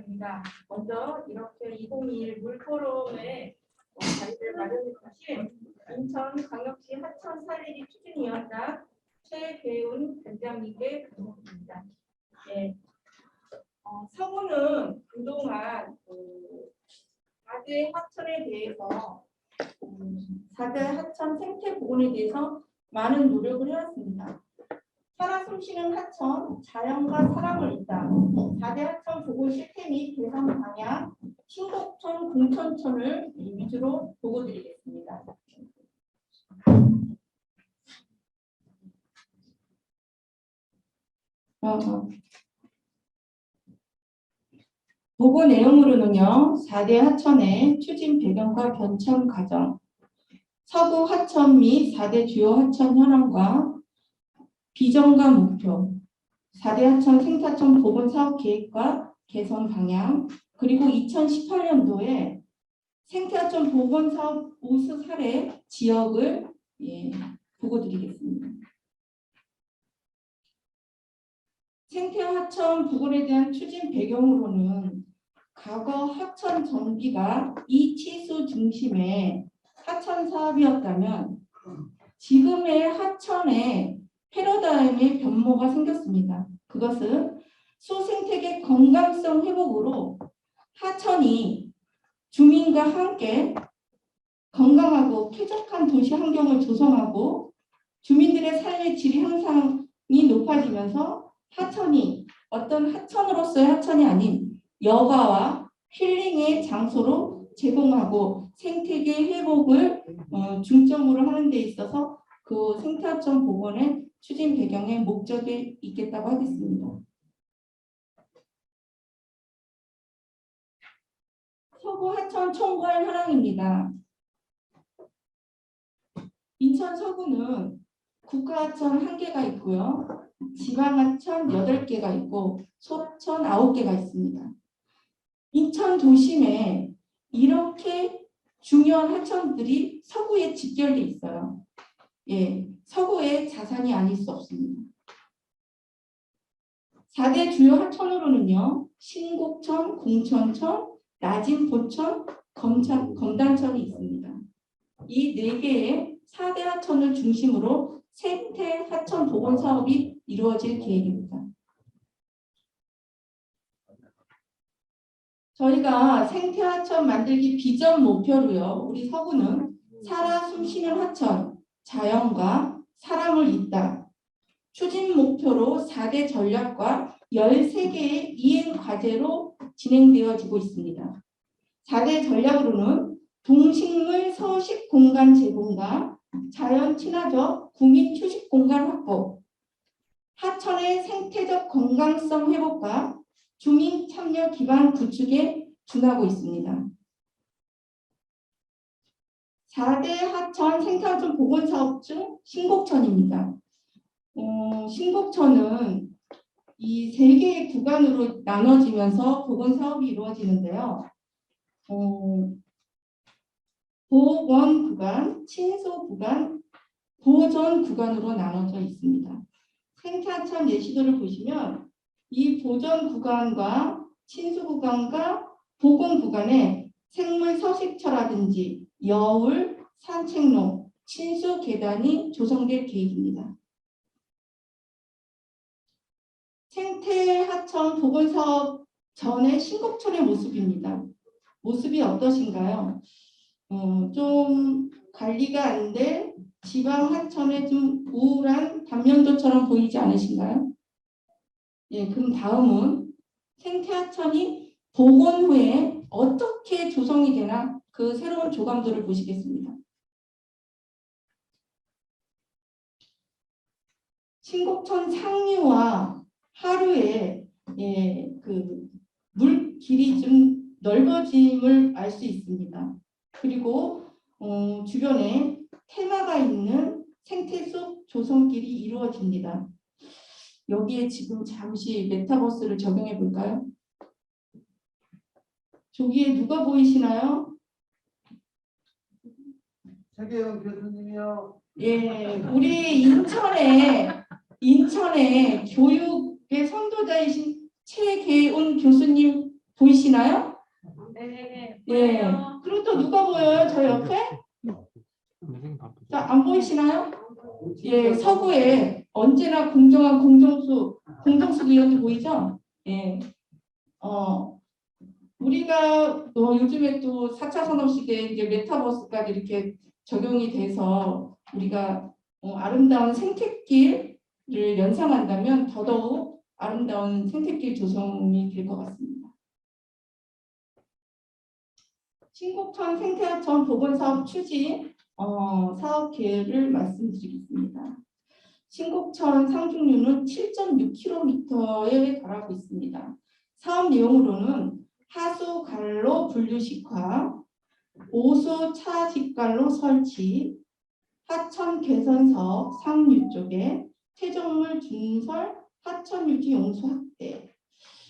시간입니다. 먼저 이렇게 2021 물포럼에 자리를 마련해 주신 인천광역시 하천살리기 추진위원장 최계훈 단장님께 감사드립니다. 네. 서구는 그동안 4대 하천에 대해서 4대 하천 생태 보건에 대해서 많은 노력을 해왔습니다. 살아 숨쉬는 하천, 자연과 사랑을 잇다 4대 하천 보건 실태 및 개선 방향, 신곡천, 공천천을 위주로 보고드리겠습니다. 보고 내용으로는요, 4대 하천의 추진 배경과 변천 과정, 서구 하천 및 4대 주요 하천 현황과 비전과 목표, 4대 하천 생태하천 보건 사업 계획과 개선 방향, 그리고 2018년도에 생태하천 보건 사업 우수 사례 지역을 보고드리겠습니다. 생태하천 보건에 대한 추진 배경으로는 과거 하천 정비가 이치수 중심의 하천 사업이었다면 지금의 하천에 패러다임의 변모가 생겼습니다. 그것은 수생태계 건강성 회복으로 하천이 주민과 함께 건강하고 쾌적한 도시 환경을 조성하고 주민들의 삶의 질 향상이 높아지면서 하천이 어떤 하천으로서의 하천이 아닌 여가와 힐링의 장소로 제공하고 생태계 회복을 중점으로 하는 데 있어서 그 생태하천 보건의 추진 배경에 목적이 있겠다고 하겠습니다. 서구 하천 총괄 현황입니다. 인천 서구는 국가하천 1개가 있고요. 지방하천 8개가 있고 소하천 9개가 있습니다. 인천 도심에 이렇게 중요한 하천들이 서구에 집결돼 있어요. 서구의 자산이 아닐 수 없습니다. 4대 주요 하천으로는요. 신곡천, 공천천, 나진포천, 검단천이 있습니다. 이 4개의 4대 하천을 중심으로 생태 하천 보건 사업이 이루어질 계획입니다. 저희가 생태 하천 만들기 비전 목표로요. 우리 서구는 살아 숨쉬는 하천, 자연과 사랑을 잇다. 추진 목표로 4대 전략과 13개의 이행 과제로 진행되어지고 있습니다. 4대 전략으로는 동식물 서식 공간 제공과 자연 친화적 구민 휴식 공간 확보, 하천의 생태적 건강성 회복과 주민 참여 기반 구축에 준하고 있습니다. 4대 하천 생태하천 보건 사업 중 신곡천입니다. 신곡천은 이 3개의 구간으로 나눠지면서 보건 사업이 이루어지는데요. 보건 구간, 친소 구간, 보전 구간으로 나눠져 있습니다. 생태하천 예시도를 보시면 이 보전 구간과 친소 구간과 보건 구간에 생물 서식처라든지 여울, 산책로, 친수 계단이 조성될 계획입니다. 생태하천 보건사업 전의 신곡천의 모습입니다. 모습이 어떠신가요? 좀 관리가 안 될 지방 하천의 좀 우울한 단면도처럼 보이지 않으신가요? 그럼 다음은 생태하천이 복원 후에 어떻게 조성이 되나 그 새로운 조감도를 보시겠습니다. 신곡천 상류와 하류에 그 물 길이 좀 넓어짐을 알 수 있습니다. 그리고 주변에 테마가 있는 생태숲 조성길이 이루어집니다. 여기에 지금 잠시 메타버스를 적용해 볼까요? 저기에 누가 보이시나요? 최계훈 교수님이요. 우리 인천의 교육의 선도자이신 최계훈 교수님 보이시나요? 네. 예. 그리고 또 누가 보여요? 저 옆에? 자, 안 보이시나요? 예, 서구에 언제나 공정한 공정수 기업이 보이죠? 예. 우리가 요즘에 또 4차 산업 시대에 이제 메타버스까지 이렇게 적용이 돼서 우리가 아름다운 생태길을 연상한다면 더더욱 아름다운 생태길 조성이 될 것 같습니다. 신곡천 생태하천 보건사업 추진 사업 계획을 말씀드리겠습니다. 신곡천 상중류는 7.6km에 달하고 있습니다. 사업 내용으로는 하수 갈로 분류식화, 오수 차직갈로 설치, 하천 개선사업 상류 쪽에 퇴적물 준설, 하천 유지 용수 확대.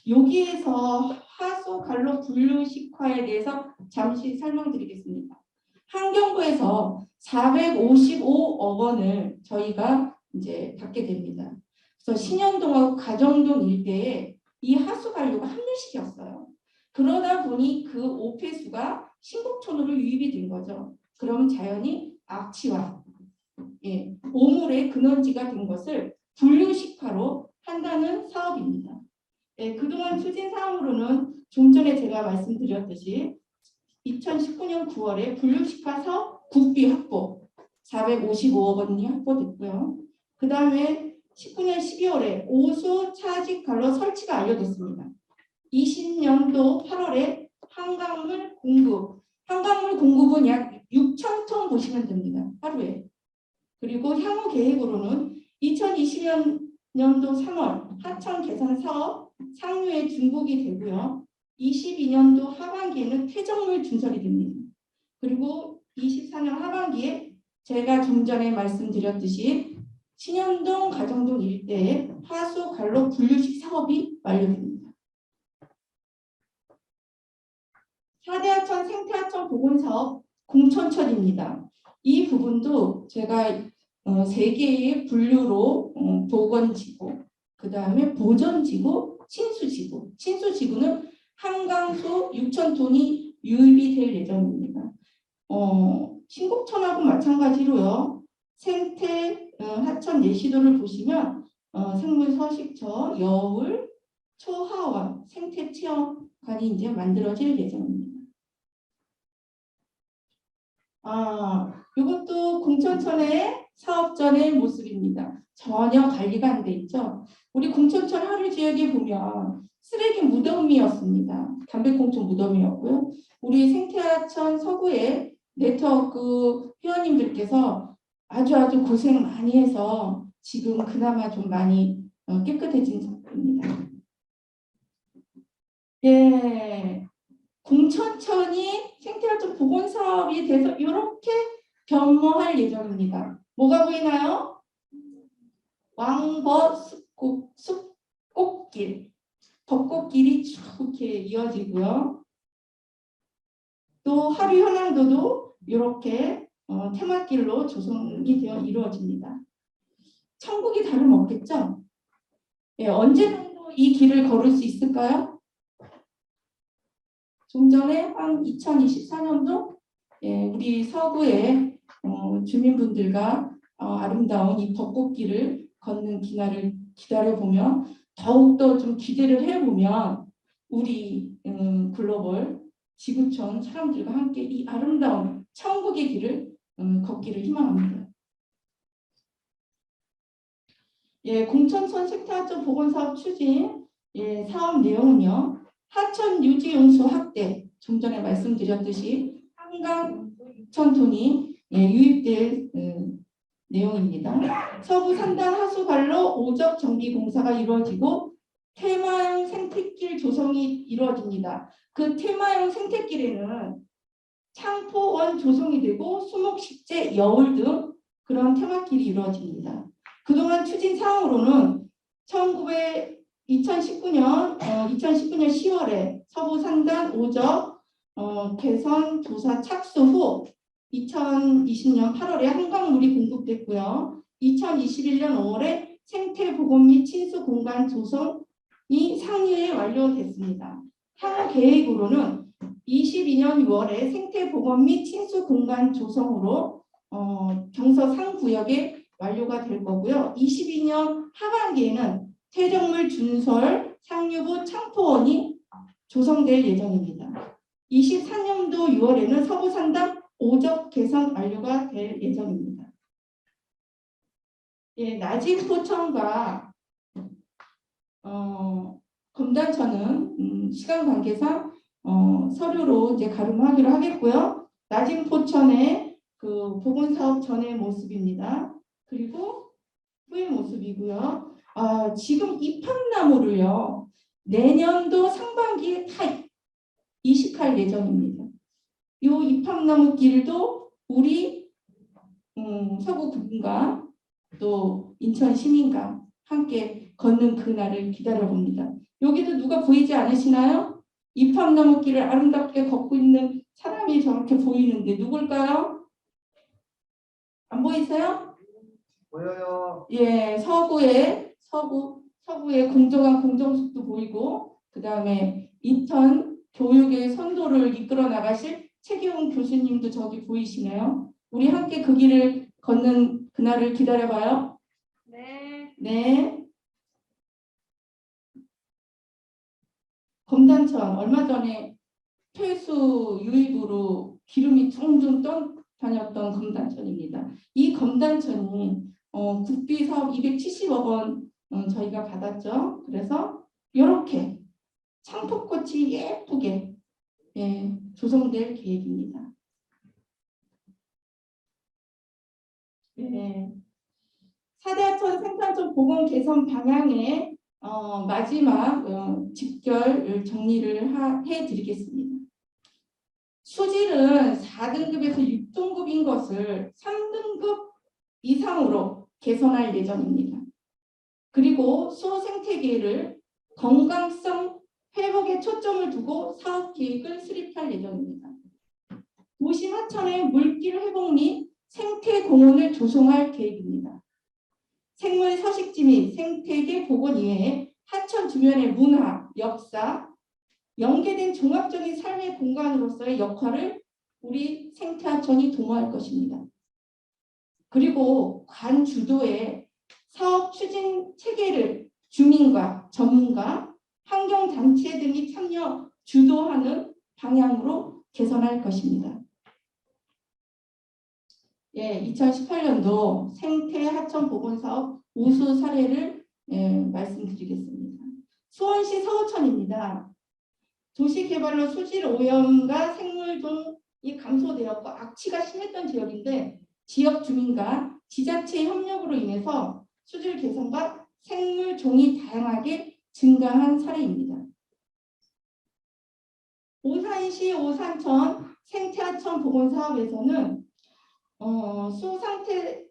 여기에서 하수 갈로 분류식화에 대해서 잠시 설명드리겠습니다. 환경부에서 455억 원을 저희가 이제 받게 됩니다. 그래서 신현동하고 가정동 일대에 이 하수 관료가 한 밀씩이었어요. 그러다 보니 그 오폐수가 신곡촌으로 유입이 된 거죠. 그럼 자연히 악취와 오물의 근원지가 된 것을 분류식화로 한다는 사업입니다. 그동안 추진 사항으로는 좀 전에 제가 말씀드렸듯이 2019년 9월에 분류식화 사업 국비 확보 455억 원이 확보됐고요. 그 다음에 19년 12월에 오수 차직 갈로 설치가 완료됐습니다. 20년도 8월에 한강물 공급은 약 6,000톤 보시면 됩니다. 하루에. 그리고 향후 계획으로는 2020년도 3월 하천 개선 사업 상류에 중복이 되고요. 22년도 하반기에는 퇴적물 준설이 됩니다. 그리고 24년 하반기에 제가 좀 전에 말씀드렸듯이 신현동, 가정동 일대에 하수 갈로 분류식 사업이 완료됩니다. 4대 하천 생태하천 보건사업 공천천입니다. 이 부분도 제가 3개의 분류로 보건지구, 그 다음에 보전지구, 친수지구. 친수지구는 한강수 6,000톤이 유입이 될 예정입니다. 신곡천하고 마찬가지로요. 생태 하천 예시도를 보시면 생물서식처, 여울, 초하원, 생태체험관이 이제 만들어질 예정입니다. 이것도 공천천의 사업전의 모습입니다. 전혀 관리가 안 돼 있죠. 우리 공천천 하류 지역에 보면 쓰레기 무덤이었습니다. 담배꽁초 무덤이었고요. 우리 생태하천 서구의 네트워크 회원님들께서 아주 고생 많이 해서 지금 그나마 좀 많이 깨끗해진 상태입니다. 예, 공천천이 생태활동 보건사업이 돼서 이렇게 변모할 예정입니다. 뭐가 보이나요? 왕버 숲꽃길, 벚꽃길이 쭉 이렇게 이어지고요. 또 하류 현황도도 이렇게 테마길로 조성이 되어 이루어집니다. 천국이 다름없겠죠? 예, 언제 정도 이 길을 걸을 수 있을까요? 좀 전에 한 2024년도 우리 서구의 주민분들과 아름다운 이 벚꽃길을 걷는 기날을 기다려보면 더욱더 좀 기대를 해보면 우리 글로벌 지구촌 사람들과 함께 이 아름다운 천국의 길을 걷기를 희망합니다. 공천천 생태하천 보건사업 추진 사업 내용은요. 하천 유지 용수 확대, 좀 전에 말씀드렸듯이 한강 6,000톤이 유입될 내용입니다. 서부 3단 하수 갈로 오적 정비 공사가 이루어지고 테마형 생태길 조성이 이루어집니다. 그 테마형 생태길에는 창포원 조성이 되고 수목, 식재, 여울 등 그런 테마길이 이루어집니다. 그동안 추진 사항으로는 2019년 10월에 서부 3단 오적 개선 조사 착수 후 2020년 8월에 한강물이 공급됐고요. 2021년 5월에 생태보건 및 친수 공간 조성이 상류에 완료됐습니다. 향후 계획으로는 22년 6월에 생태보건 및 친수 공간 조성으로 경서 상구역에 완료가 될 거고요. 22년 하반기에는 퇴적물 준설 상류부 창포원이 조성될 예정입니다. 23년도 6월에는 서부산당 오적 개선 완료가 될 예정입니다. 예, 나진포천과 검단천은 시간 관계상 서류로 이제 가름하기로 하겠고요. 나진포천의 그 보건사업 전의 모습입니다. 그리고 후의 모습이고요. 지금 입학나무를요. 내년도 상반기에 다 이식할 예정입니다. 이 입학나무 길도 우리 서구군과 또 인천 시민과 함께 걷는 그날을 기다려봅니다. 여기도 누가 보이지 않으시나요? 입학나무 길을 아름답게 걷고 있는 사람이 저렇게 보이는데 누굴까요? 안 보이세요? 보여요. 예, 서구의 공정한 공정숙도 보이고, 그 다음에 인천 교육의 선도를 이끌어 나가실 최기웅 교수님도 저기 보이시네요. 우리 함께 그 길을 걷는 그날을 기다려봐요. 네. 네. 검단천 얼마 전에 폐수 유입으로 기름이 둥둥 다녔던 검단천입니다. 이 검단천이 국비 사업 270억 원 저희가 받았죠. 그래서 이렇게 창포꽃이 예쁘게 조성될 계획입니다. 네. 4대 하천 생산촌 보건 개선 방향의 마지막 직결 정리를 해드리겠습니다. 수질은 4등급에서 6등급인 것을 3등급 이상으로 개선할 예정입니다. 그리고 수호 생태계를 건강성 회복에 초점을 두고 사업 계획을 수립할 예정입니다. 도심 하천의 물길 회복 및 생태 공원을 조성할 계획입니다. 생물 서식지 및 생태계 복원 이외에 하천 주변의 문화, 역사, 연계된 종합적인 삶의 공간으로서의 역할을 우리 생태하천이 도모할 것입니다. 그리고 관 주도의 사업 추진 체계를 주민과 전문가, 환경단체 등이 참여 주도하는 방향으로 개선할 것입니다. 예, 2018년도 생태 하천 보건 사업 우수 사례를 말씀드리겠습니다. 수원시 서우천입니다. 도시개발로 수질 오염과 생물종이 감소되었고 악취가 심했던 지역인데 지역 주민과 지자체 협력으로 인해서 수질 개선과 생물종이 다양하게 증가한 사례입니다. 오산시 오산천 생태하천 보건 사업에서는 수상태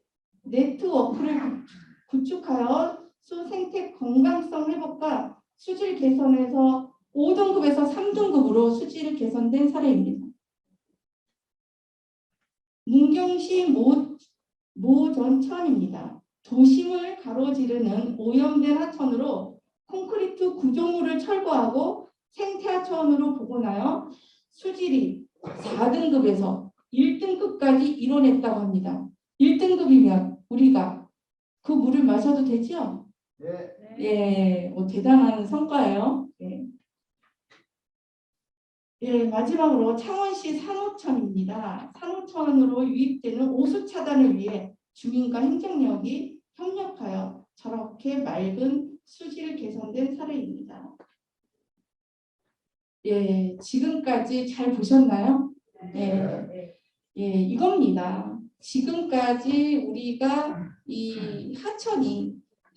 네트워크를 구축하여 수생태 건강성 회복과 수질 개선에서 5등급에서 3등급으로 수질 개선된 사례입니다. 문경시 모전천입니다. 도심을 가로지르는 오염된 하천으로 콘크리트 구조물을 철거하고 생태하천으로 복원하여 수질이 4등급에서 1등급까지 이뤄냈다고 합니다. 1등급이면 우리가 그 물을 마셔도 되죠? 네. 예, 대단한 성과예요. 예. 예, 마지막으로 창원시 산호천입니다. 산호천으로 유입되는 오수 차단을 위해 주민과 행정력이 협력하여 저렇게 맑은 수질 개선된 사례입니다. 예, 지금까지 잘 보셨나요? 예, 예, 이겁니다. 지금까지 우리가 이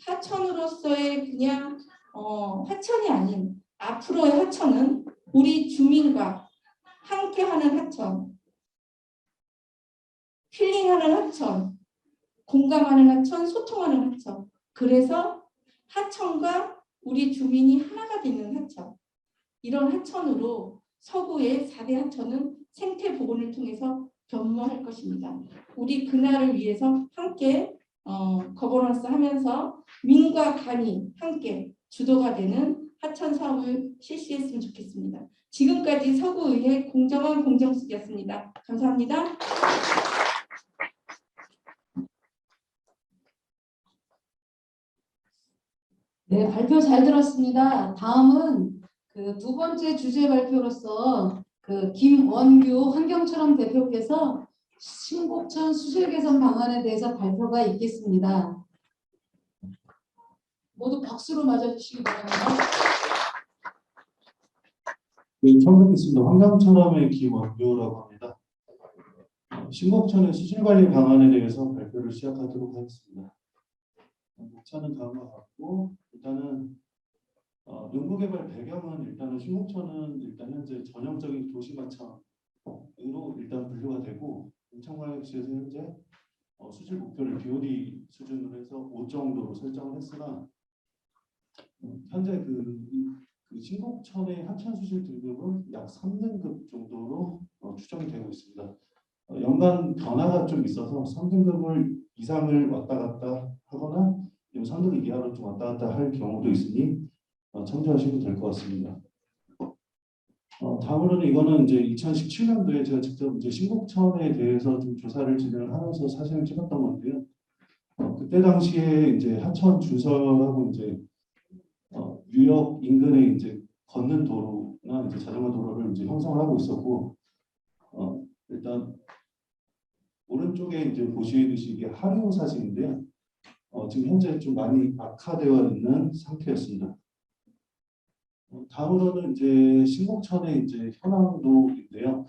하천으로서의 그냥 하천이 아닌 앞으로의 하천은 우리 주민과 함께하는 하천, 힐링하는 하천, 공감하는 하천, 소통하는 하천. 그래서 하천과 우리 주민이 하나가 되는 하천. 이런 하천으로 서구의 4대 하천은 생태 복원을 통해서 변모할 것입니다. 우리 그날을 위해서 함께 거버넌스 하면서 민과 간이 함께 주도가 되는 하천 사업을 실시했으면 좋겠습니다. 지금까지 서구의회 공정한 공정수기였습니다. 감사합니다. 네, 발표 잘 들었습니다. 다음은 그 두 번째 주제 발표로서 그 김원규 환경처럼 대표께서 신곡천 수질 개선 방안에 대해서 발표가 있겠습니다. 모두 박수로 맞아주시기 바랍니다. 네, 처음 뵙겠습니다. 환경처럼의 김원규라고 합니다. 신곡천의 수질관리 방안에 대해서 발표를 시작하도록 하겠습니다. 목차는 다음과 같고, 일단은 연구개발 배경은 일단은 신곡천은 일단 현재 전형적인 도시마천으로 일단 분류가 되고, 인천광역시에서 현재 수질 목표를 BOD 수준으로 해서 5 정도로 설정을 했으나 현재 그 신곡천의 하천 수질 등급은 약 3등급 정도로 추정이 되고 있습니다. 연간 변화가 좀 있어서 3등급을 이상을 왔다 갔다 하거나 3등급 이하로 좀 왔다 갔다 할 경우도 있으니 참조하시면 될 것 같습니다. 다음으로는 이거는 이제 2017년도에 제가 직접 이제 신곡천에 대해서 좀 조사를 진행을 하면서 사진을 찍었던 건데요. 그때 당시에 이제 하천 주설하고 이제 유역 인근에 이제 걷는 도로나 이제 자전거 도로를 이제 형성을 하고 있었고, 일단 오른쪽에 이제 보시듯이 이게 하류 사진인데요. 지금 현재 좀 많이 악화되어 있는 상태였습니다. 다음으로는 이제 신곡천의 이제 현황도인데요.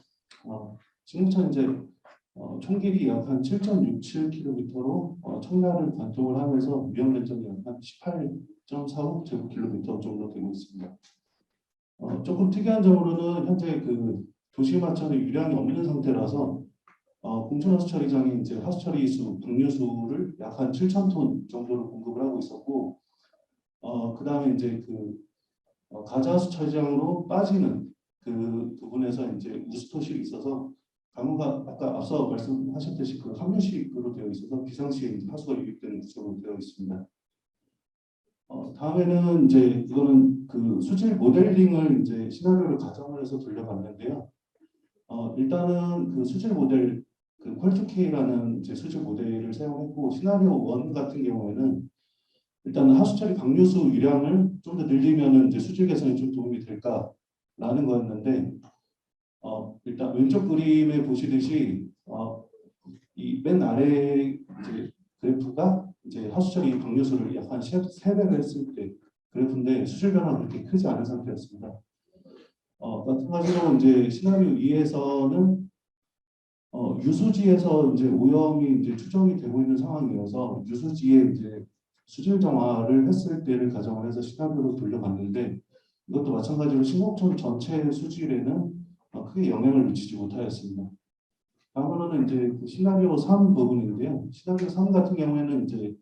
신곡천 이제 총길이 약 한 7.67km로 청라를 관통을 하면서 위험 면적이 약 한 18.45 제곱킬로미터 정도 되고 있습니다. 조금 특이한 점으로는 현재 그 도시마천의 유량이 없는 상태라서 공촌하수처리장이 이제 하수처리수 방류수를 약 한 7,000톤 정도로 공급을 하고 있었고, 그 다음에 이제 그 가자하수처리장으로 빠지는 그 부분에서 이제 우스토실이 있어서 강우가 아까 앞서 말씀하셨듯이 그 함유식으로 되어 있어서 비상시에 하수가 유입되는 구조로 되어 있습니다. 다음에는 이제 이거는 그 수질 모델링을 이제 시나리오를 가정을 해서 돌려봤는데요. 일단은 그 수질 모델 그 퀄2K라는 이제 수질 모델을 사용했고, 시나리오 1 같은 경우에는 일단 하수처리 방류수 유량을 좀 더 늘리면은 이제 수질 개선에 좀 도움이 될까라는 거였는데, 일단 왼쪽 그림에 보시듯이 이 맨 아래 이제 그래프가 이제 하수처리 방류수를 약 한 3배를 했을 때 그래프인데 수질 변화가 그렇게 크지 않은 상태였습니다. 마찬가지로 이제 시나리오 2에서는 유수지에서 이제 오염이 이제 추정이 되고 있는 상황이어서 유수지에 이제 수질 정화를 했을 때를 가정을 해서 시나리오로 돌려봤는데, 이것도 마찬가지로 신곡천 전체 수질에는 크게 영향을 미치지 못하였습니다. 다음으로는 이제 그 시나리오 3 부분인데요. 시나리오 3 같은 경우에는 이제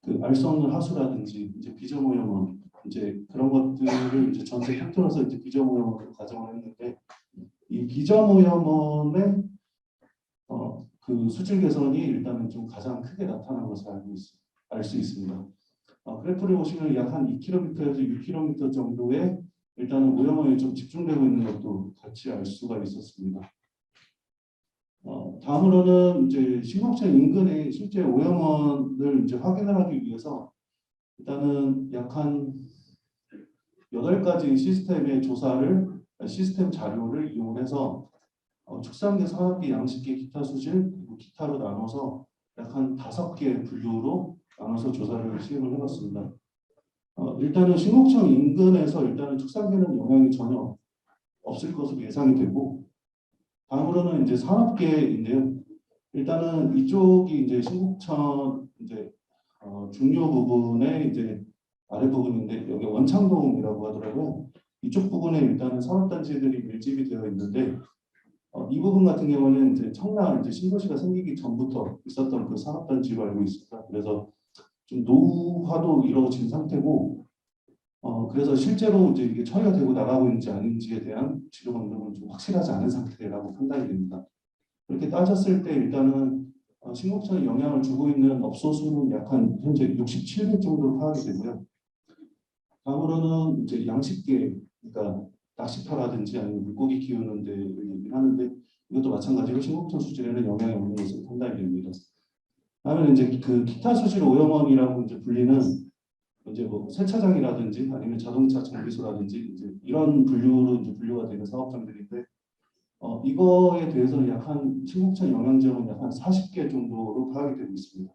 그 알 수 없는 하수라든지 이제 비저오염원 이제 그런 것들을 이제 전체 팩토로서 이제 비저오염원으로 가정을 했는데, 이 비저오염원의 그 수질 개선이 일단은 좀 가장 크게 나타난 것을 알 수 있습니다. 그래프를 보시면 약 한 2km에서 6km 정도의 일단은 오염원이 좀 집중되고 있는 것도 같이 알 수가 있었습니다. 다음으로는 이제 신곡천 인근의 실제 오염원을 이제 확인을 하기 위해서 일단은 약 한 8가지 시스템 자료를 이용해서 축산계, 산업계, 양식계, 기타 수질, 그리고 기타로 나눠서 약 한 5개 분류로 나눠서 조사를 시행을 해봤습니다. 일단은 신곡천 인근에서 일단은 축산계는 영향이 전혀 없을 것으로 예상이 되고, 다음으로는 이제 산업계인데요. 일단은 이쪽이 이제 신곡천 이제 중요 부분의 이제 아래 부분인데, 여기 원창동이라고 하더라고요. 이쪽 부분에 일단은 산업단지들이 밀집이 되어 있는데, 이 부분 같은 경우는 이제 청라 이제 신도시가 생기기 전부터 있었던 그 산업단지로 알고 있습니다. 그래서 좀 노후화도 이루어진 상태고, 그래서 실제로 이제 이게 처리가 되고 나가고 있는지 아닌지에 대한 지도 방법은 좀 확실하지 않은 상태라고 판단이 됩니다. 그렇게 따졌을 때 일단은 신곡천에 영향을 주고 있는 업소 수는 약 한 현재 67개 정도로 파악이 되고요. 다음으로는 이제 양식계, 그러니까 낚시터라든지 아니면 물고기 키우는 데를 얘기를 하는데 이것도 마찬가지로 신곡천 수질에는 영향이 없는 것으로 판단이 됩니다. 다음에 이제 그 기타 수질 오염원이라고 이제 불리는 이제 뭐 세차장이라든지 아니면 자동차 정비소라든지 이제 이런 분류로 이제 분류가 되는 사업장들인데 이거에 대해서는 약 한 신곡천 영향지역은 약 한 40개 정도로 파악이 되고 있습니다.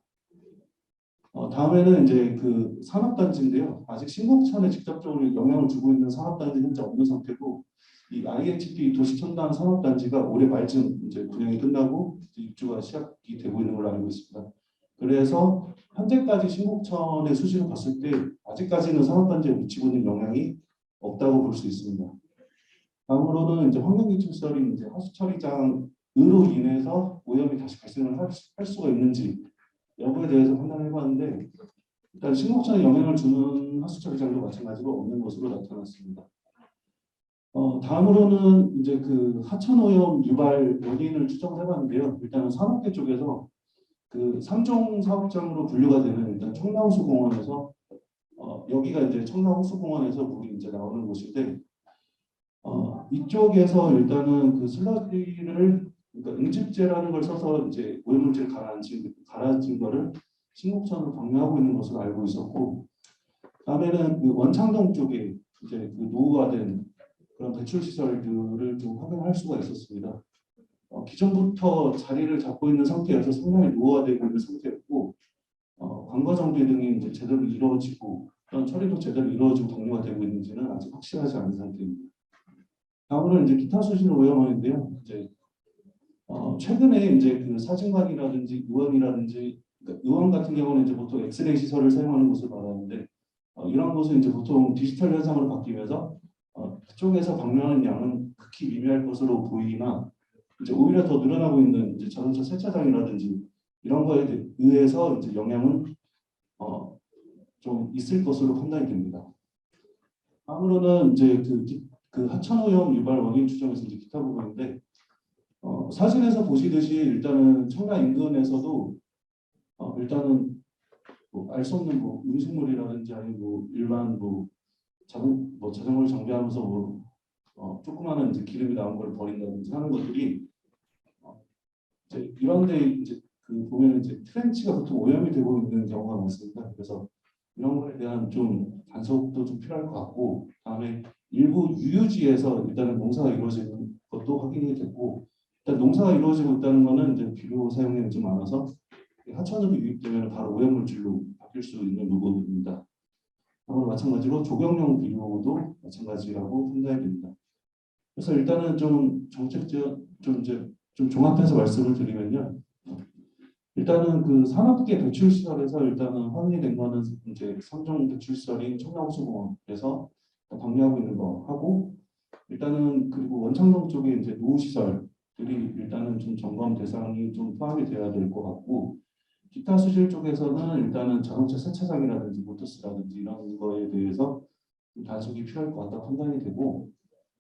다음에는 이제 그 산업단지인데요. 아직 신곡천에 직접적으로 영향을 주고 있는 산업단지는 현재 없는 상태고, 이 IHP 도시첨단 산업단지가 올해 말쯤 이제 분양이 끝나고 이제 입주가 시작이 되고 있는 걸로 알고 있습니다. 그래서 현재까지 신곡천의 수질을 봤을 때 아직까지는 산업단지에 미치고 있는 영향이 없다고 볼 수 있습니다. 다음으로는 이제 환경기출설인 이제 하수처리장으로 인해서 오염이 다시 발생을 할 수가 있는지 여부에 대해서 판단을 해봤는데 일단 신곡천에 영향을 주는 하수처리장도 마찬가지로 없는 것으로 나타났습니다. 다음으로는 이제 그 하천오염 유발 원인을 추정을 해봤는데요. 일단은 산업계 쪽에서 그 3종 사업장으로 분류가 되는 일단 청라호수공원에서 여기가 이제 청라호수공원에서 물이 이제 나오는 곳인데 이쪽에서 일단은 그 슬러지를 그러니까 응집제라는 걸 써서 이제 오염물질 가라앉힌 거를 신곡천으로 방류하고 있는 것으로 알고 있었고, 다음에는 그 원창동 쪽에 이제 그 노후화된 그런 배출 시설들을 좀 확인할 수가 있었습니다. 기존부터 자리를 잡고 있는 상태여서 상당히 노후화되고 있는 상태였고, 관과 정비 등이 이제 제대로 이루어지고 또는 처리도 제대로 이루어지고 방류가 되고 있는지는 아직 확실하지 않은 상태입니다. 다음으로는 이제 기타 수질 오염원인데요. 이제 최근에 이제 그 사진관이라든지 의원이라든지 그러니까 의원 같은 경우는 이제 보통 엑스레이 시설을 사용하는 것을 말하는데 이런 것은 이제 보통 디지털 현상으로 바뀌면서 그쪽에서 방류하는 양은 극히 미미할 것으로 보이나 이제 오히려 더 늘어나고 있는 이제 자동차 세차장이라든지 이런 거에 의해서 이제 영향은 좀 있을 것으로 판단이 됩니다. 다음으로는 이제 그 하천오염 유발 원인 추정에서 이제 기타 부분인데 사진에서 보시듯이 일단은 청라 인근에서도 일단은 뭐 알 수 없는 뭐 음식물이라든지 아니면 뭐 일반 뭐 자전거를 정비하면서 뭐 조그마한 이제 기름이 나온 걸 버린다든지 하는 것들이 이제 이런데 이제 그 보면 이제 트렌치가 보통 오염이 되고 있는 경우가 많습니다. 그래서 이런 거에 대한 좀 단속도 좀 필요할 것 같고, 다음에 일부 유유지에서 일단은 농사가 이루어지는 것도 확인이 됐고, 일단 농사가 이루어지고 있다는 것은 이제 비료 사용량이 좀 많아서 하천으로 유입되면 바로 오염물질로 바뀔 수 있는 부분입니다. 마찬가지로 조경용 비료도 마찬가지라고 판단이 됩니다. 그래서 일단은 좀 정책적 좀 종합해서 말씀을 드리면요. 일단은 그 산업계 배출 시설에서 일단은 확인이 된 거는 이제 3종 배출 시설인 청라호수공원에서 방류하고 있는 거 하고, 일단은 그리고 원창동 쪽에 이제 노후 시설들이 일단은 좀 점검 대상이 좀 포함이 돼야 될 것 같고, 기타 수질 쪽에서는 일단은 자동차 세차장이라든지 모터스라든지 이런 거에 대해서 좀 단속이 필요할 것 같다 판단이 되고,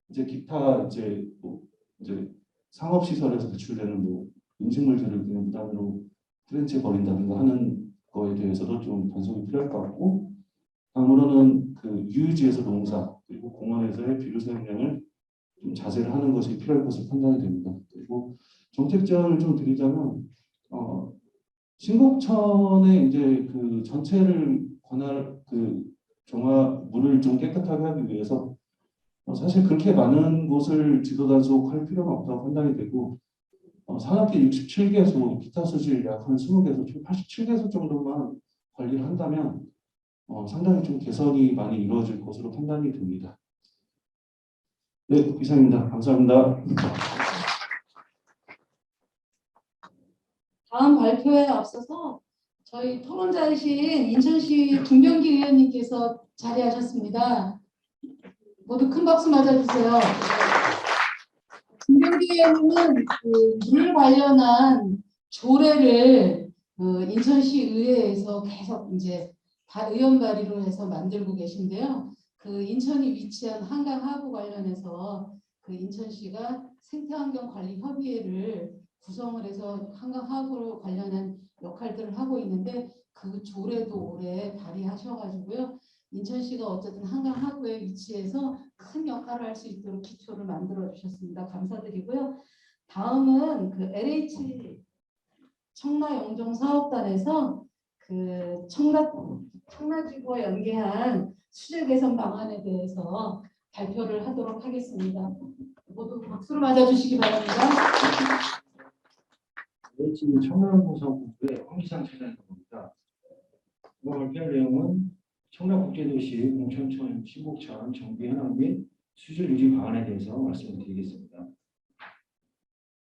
이제 기타 이제 뭐 이제 상업 시설에서 배출되는 뭐 음식물들을 그냥 무단으로 트렌치에 버린다든가 하는 거에 대해서도 좀 단속이 필요할 것 같고, 다음으로는 그 유유지에서 농사 그리고 공원에서의 비료 사용량을 좀 자제를 하는 것이 필요할 것으로 판단이 됩니다. 그리고 정책 제안을 좀 드리자면 신곡천의 이제 그 전체를 관할 그 물을 좀 깨끗하게 하기 위해서 사실 그렇게 많은 곳을 지도 단속할 필요는 없다고 판단이 되고, 산업계 67개소, 기타 수질 약 한 20개소, 총 87개소 정도만 관리를 한다면 상당히 좀 개선이 많이 이루어질 것으로 판단이 됩니다. 네, 이상입니다. 감사합니다. 다음 발표에 앞서서 저희 토론자이신 인천시 김병기 의원님께서 자리하셨습니다. 모두 큰 박수 맞아주세요. 김병기 의원님은 그 물 관련한 조례를 인천시 의회에서 계속 이제 의원 발의로 해서 만들고 계신데요. 그 인천이 위치한 한강 하부 관련해서 그 인천시가 생태환경관리협의회를 구성을 해서 한강 하부로 관련한 역할들을 하고 있는데 그 조례도 올해 발의하셔가지고요. 인천시가 어쨌든 한강 하구에 위치해서 큰 역할을 할 수 있도록 기초를 만들어 주셨습니다. 감사드리고요. 다음은 그 LH 청라영종 사업단에서 그 청라지구와 연계한 수질 개선 방안에 대해서 발표를 하도록 하겠습니다. 모두 박수로 맞아주시기 바랍니다. LH 청라공사국부의 황기상 차장입니다. 이번 발표할 내용은 청라국제도시 공천천 신곡천 정비 현황 및 수질 유지 방안에 대해서 말씀을 드리겠습니다.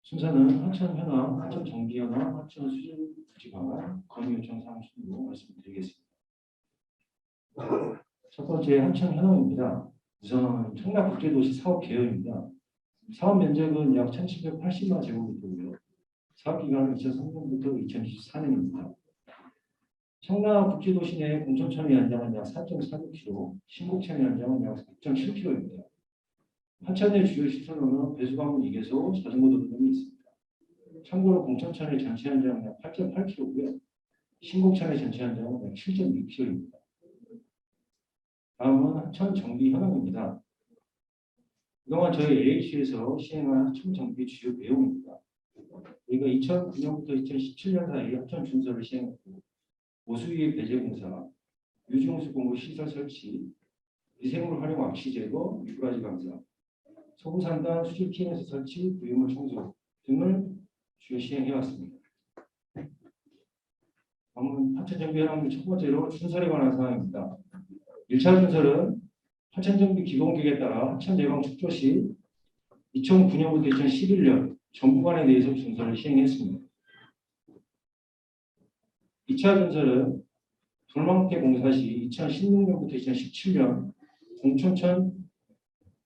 순서는 하천 현황, 하천 정비 현황, 하천 수질 유지 방안, 건의 요청 사항 순으로 말씀드리겠습니다. 첫 번째 하천 현황입니다. 우선 청라국제도시 사업 개요입니다. 사업 면적은 약 1,780만 제곱미터고요. 사업 기간은 2003년부터 2024년입니다. 청라국제도시 내 공천천의 연장은 약 4.46km, 신곡천의 연장은 약 6.7km입니다. 하천의 주요 시설로는 배수관문 2개소, 자전거 도로 등이 있습니다. 참고로 공천천의 전체 연장은 약 8.8km고요. 신곡천의 전체 연장은 약 7.6km입니다. 다음은 하천 정비 현황입니다. 그동안 저희 LH에서 시행한 하천 정비 주요 내용입니다. 저희가 2009년부터 2017년 사이 하천 준설을 시행했고, 오수유의 배제 공사, 유지용수 공급 시설 설치, 미생물 활용 악취 제거, 미꾸라지 감사, 소부산단 수질 TMS 설치, 부유물 청소 등을 주요 시행해 왔습니다. 다음은 하천 정비 현황 첫 번째로 준설에 관한 사항입니다. 1차 준설은 하천 정비 기본계획에 따라 하천 예방 축조 시 2009년부터 2011년 전 구간에 대해서 준설을 시행했습니다. 2차 준설은 돌망태 공사 시 2016년부터 2017년 공천천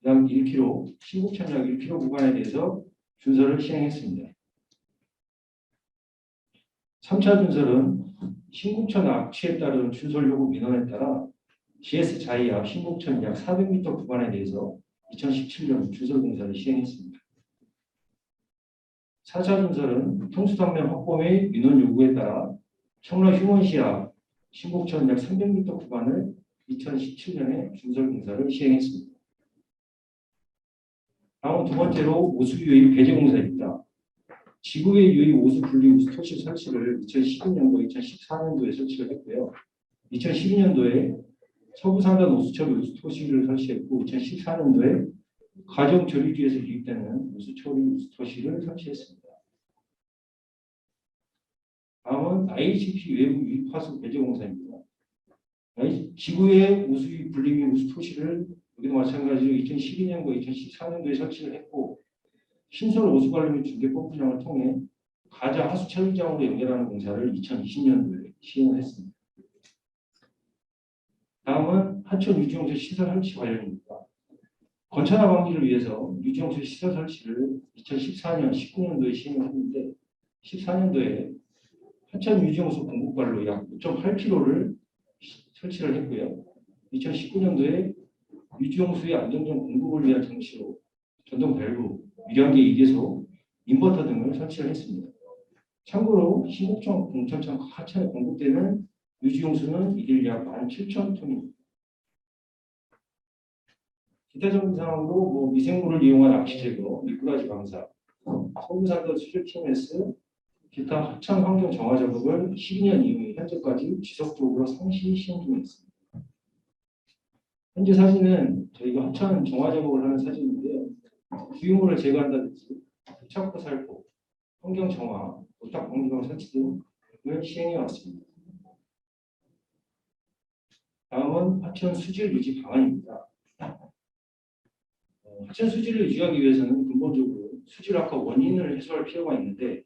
약 1km, 신곡천 약 1km 구간에 대해서 준설을 시행했습니다. 3차 준설은 신곡천 악취에 따른 준설 요구 민원에 따라 GS 자이 앞 신곡천 약 400m 구간에 대해서 2017년 준설 공사를 시행했습니다. 4차 준설은 통수당면 확보 및 민원 요구에 따라 청라 휴먼시 앞 신곡천 약 300m 구간을 2017년에 준설 공사를 시행했습니다. 다음 두 번째로 오수유의 배제 공사입니다. 지구의 유의 오수 분리 우수 토시 설치를 2012년도, 2014년도에 설치를 했고요. 2012년도에 서부산단 오수처리 우수 토시를 설치했고, 2014년도에 가정 조리기에서 유입되는 우수처리 우수 토시를 설치했습니다. 다음은 IHP 외부 유입 화수 배제 공사입니다. 지구의 우수유 분리 및 우수 토시를 여기도 마찬가지로 2012년과 2014년도에 설치를 했고, 신설 오수 관리 및 중계 펌프장을 통해 가자 하수 처리장으로 연결하는 공사를 2020년도에 시행했습니다. 다음은 하천 유지용수 시설 설치 관련입니다. 건천화 방지를 위해서 유지용수 시설 설치를 2014년, 19년도에 시행했는데, 14년도에 하천 유지용수 공급관로 약 5.8km를 설치를 했고요. 2019년도에 유지용수의 안정적 공급을 위한 장치로 전동 밸브, 유량계 2개소, 인버터 등을 설치를 했습니다. 참고로 신곡천, 공천천 하천에 공급되는 유지용수는 이들 약 17,000톤입니다. 기타 정비 상황으로 미생물을 이용한 악취 제거, 미꾸라지 방사, 소부산단 수질 TMS, 기타 하천 환경 정화 작업을 12년 이후 현재까지 지속적으로 상시 시행 중에 있습니다. 현재 사진은 저희가 하천 정화 작업을 하는 사진인데요. 부유물을 제거한다든지 부착포 살포, 환경 정화, 부탁 공기방 설치 등을 시행해 왔습니다. 다음은 하천 수질 유지 방안입니다. 하천 수질을 유지하기 위해서는 근본적으로 수질 악화 원인을 해소할 필요가 있는데,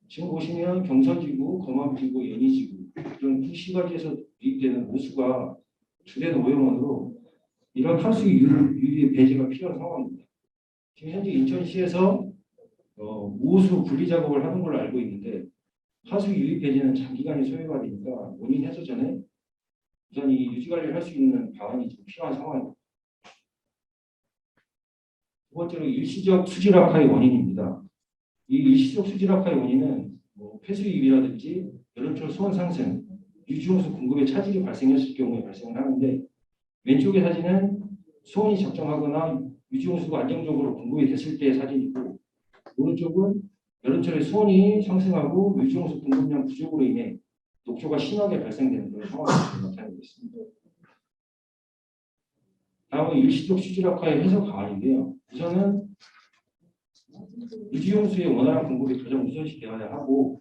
지금 보시면 경선지구, 검암지구, 연희지구 이런 시가지에서 유입되는 오수가 주된 오염원으로 이런 하수 유입 배제가 필요한 상황입니다. 지금 현재 인천시에서 오수 분리 작업을 하는 걸로 알고 있는데, 하수 유입 배제는 장기간이 소요가 되니까 원인 해소 전에 우선 이 유지 관리를 할 수 있는 방안이 좀 필요한 상황입니다. 두 번째로 일시적 수질 악화의 원인입니다. 이 일시적 수질 악화의 원인은 폐수 유입이라든지 여름철 수온 상승, 유지용수 공급에 차질이 발생했을 경우에 발생을 하는데, 왼쪽의 사진은 수온이 적정하거나 유지용수가 안정적으로 공급이 됐을 때의 사진이고, 오른쪽은 여름철에 수온이 상승하고 유지용수 공급량 부족으로 인해 녹조가 심하게 발생되는 그런 상황을 나타내고 있습니다. 다음은 일시적 수질학화의 해석 방안인데요. 우선은 유지용수의 원활한 공급이 가장 우선시 되어야 하고,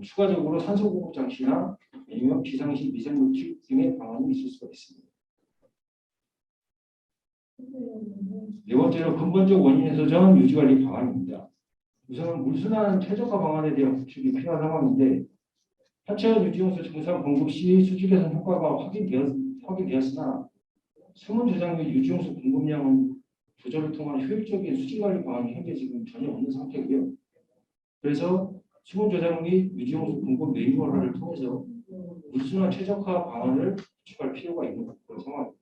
추가적으로 산소 공급 장치나 아니면 비상시 미생물질 등의 방안이 있을 수가 있습니다. 네 번째로 근본적 원인 해소전 유지관리 방안입니다. 우선 물순환 최적화 방안에 대한 구축이 필요한 상황인데, 하천 유지용수 정상 공급 시 수질 개선 효과가 확인되었으나 수문 저장 및 유지용수 공급량은 조절을 통한 효율적인 수질 관리 방안이 현재 지금 전혀 없는 상태고요. 그래서 수문 저장 및 유지용수 공급 매뉴얼화를 통해서 물순환 최적화 방안을 구축할 필요가 있는 그런 상황입니다.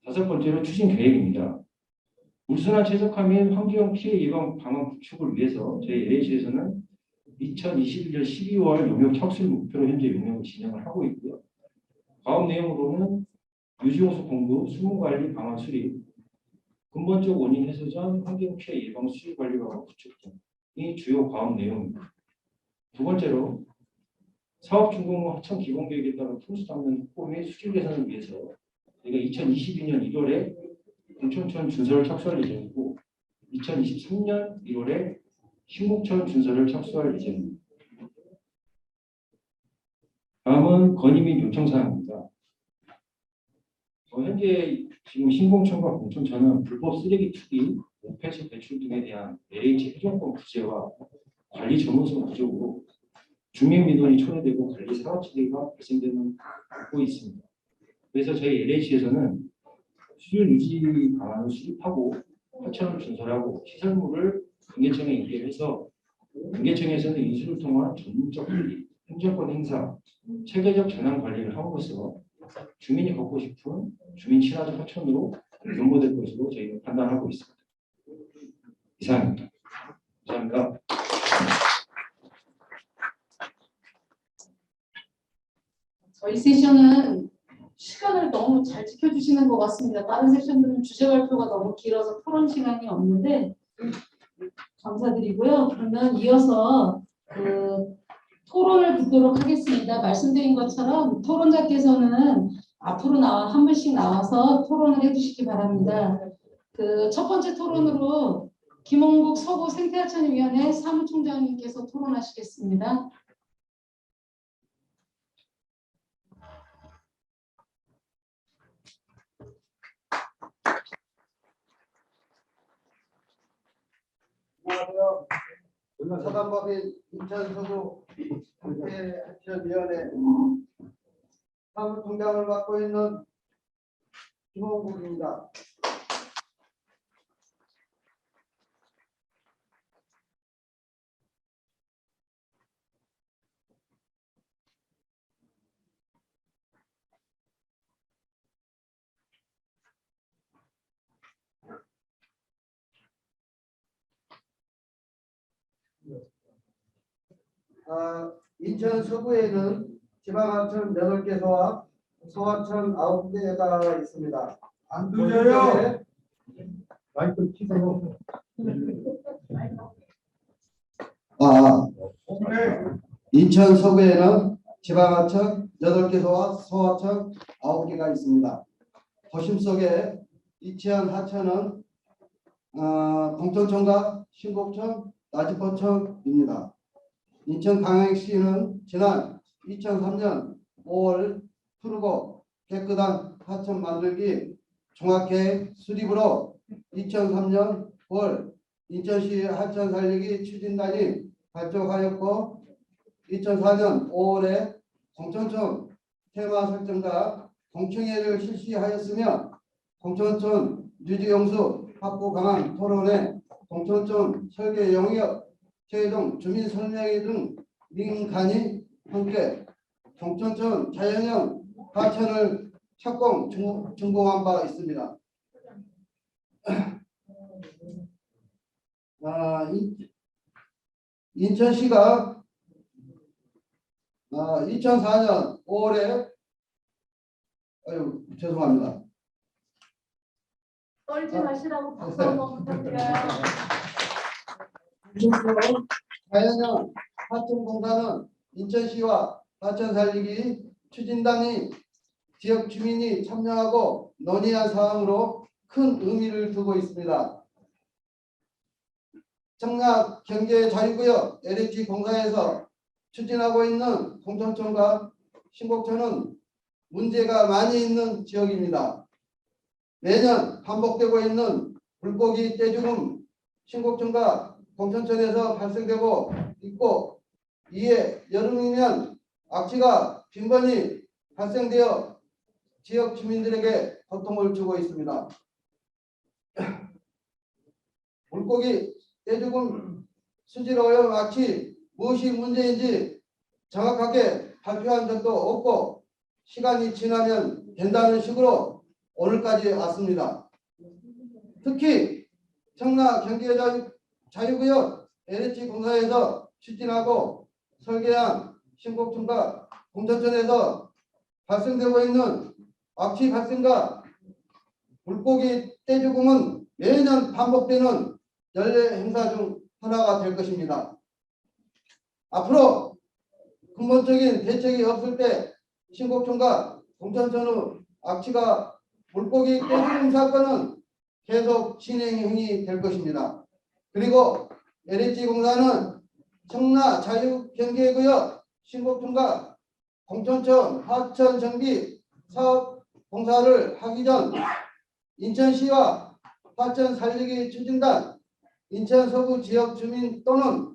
다섯 번째로 추진 계획입니다. 물순환 최적화 및 환경 피해 예방 방안 구축을 위해서 저희 LH에서는 2021년 12월 용역 착수를 목표로 현재 용역을 진행을 하고 있고요. 다음 내용으로는 유지용수 공급, 수문관리 방안 수립, 근본적 원인 해소 전 환경 피해 예방 수질 관리 방안 구축 등이 주요 과업 내용입니다. 두 번째로 사업 준공 후 하천 기본 계획에 따른 풍수 담는 확보 및 수질 개선을 위해서 저희가 2022년 1월에 공천천 준설을 착수할 예정이고 2023년 1월에 신곡천 준설을 착수할 예정입니다. 다음은 건의 및 요청 사항입니다. 현재 지금 신공천과 공천천은 불법 쓰레기 투기, 오폐수 배출 등에 대한 LH 회전권 부재와 관리 전문성 부족으로 주민 민원이 초래되고 관리 사각지대가 발생되고 있습니다. 그래서 저희 LH에서는 수질 유지 방안을 수립하고 하천을 준설하고 시설물을 관계청에 인계해서 관계청에서는 인수를 통한 전문적 관리, 행정권 행사, 체계적 전환 관리를 함으로써 주민이 걷고 싶은 주민 친화적 하천으로 변모될 것으로 저희는 판단하고 있습니다. 이상입니다. 감사합니다. 저희 세션은 시간을 너무 잘 지켜주시는 것 같습니다. 다른 세션들은 주제 발표가 너무 길어서 토론 시간이 없는데 감사드리고요. 그러면 이어서 토론을 듣도록 하겠습니다. 말씀드린 것처럼 토론자께서는 앞으로 한 분씩 나와서 토론을 해주시기 바랍니다. 첫 번째 토론으로 김홍국 서구 생태하천위원회 사무총장님께서 토론하시겠습니다. 안녕하세요. 사단법인 인천서구 생태하천위원회 사무총장을 맡고 있는 김홍국입니다. 인천 서구에는 지방하천 8개소와 소하천 9개가 있습니다. 안 들려요. 마이크 키세요. 인천 서구에는 지방하천 8개소와 소하천 9개가 있습니다. 도심 속에 이치한 하천은 동천천과 신곡천, 나지포천입니다. 인천광역시는 지난 2003년 5월 푸르고 깨끗한 하천 만들기 종합계획 수립으로 2003년 9월 인천시 하천 살리기 추진단이 발족하였고 2004년 5월에 공천천 테마 설정과 공청회를 실시하였으며 공천천 유지용수 확보 강화 토론회, 공천천 설계 용역 최종 주민 설명회 등 민간이 함께 공천천 자연형 하천을 착공 준공한 바 있습니다. 인천시가 2004년 5월에 아유 죄송합니다. 떨지 마시라고 박수 한번 부탁드려요. 자연형 하천공사는 인천시와 하천 살리기 추진단이 지역 주민이 참여하고 논의한 사항으로 큰 의미를 두고 있습니다. 청락 경제자유구역 LH 공사에서 추진하고 있는 공천촌과 신곡촌은 문제가 많이 있는 지역입니다. 매년 반복되고 있는 물고기 떼죽음 신곡촌과 공천촌에서 발생되고 있고, 이에 여름이면 악취가 빈번히 발생되어 지역 주민들에게 고통을 주고 있습니다. 물고기 떼죽음 수질 오염 악취 무엇이 문제인지 정확하게 발표한 적도 없고, 시간이 지나면 된다는 식으로 오늘까지 왔습니다. 특히 청라 경제자유구역 LH 공사에서 추진하고 설계한 신곡촌과 공천촌에서 발생되고 있는 악취 발생과 물고기 떼죽음은 매년 반복되는 연례 행사 중 하나가 될 것입니다. 앞으로 근본적인 대책이 없을 때 신곡촌과 공천촌의 악취가 물고기 떼죽음 사건은 계속 진행이 될 것입니다. 그리고 LH 공사는 청라 자유경제구역 신곡촌과 공천촌 하천 정비 사업 공사를 하기 전 인천시와 하천 살리기 추진단, 인천 서구 지역 주민 또는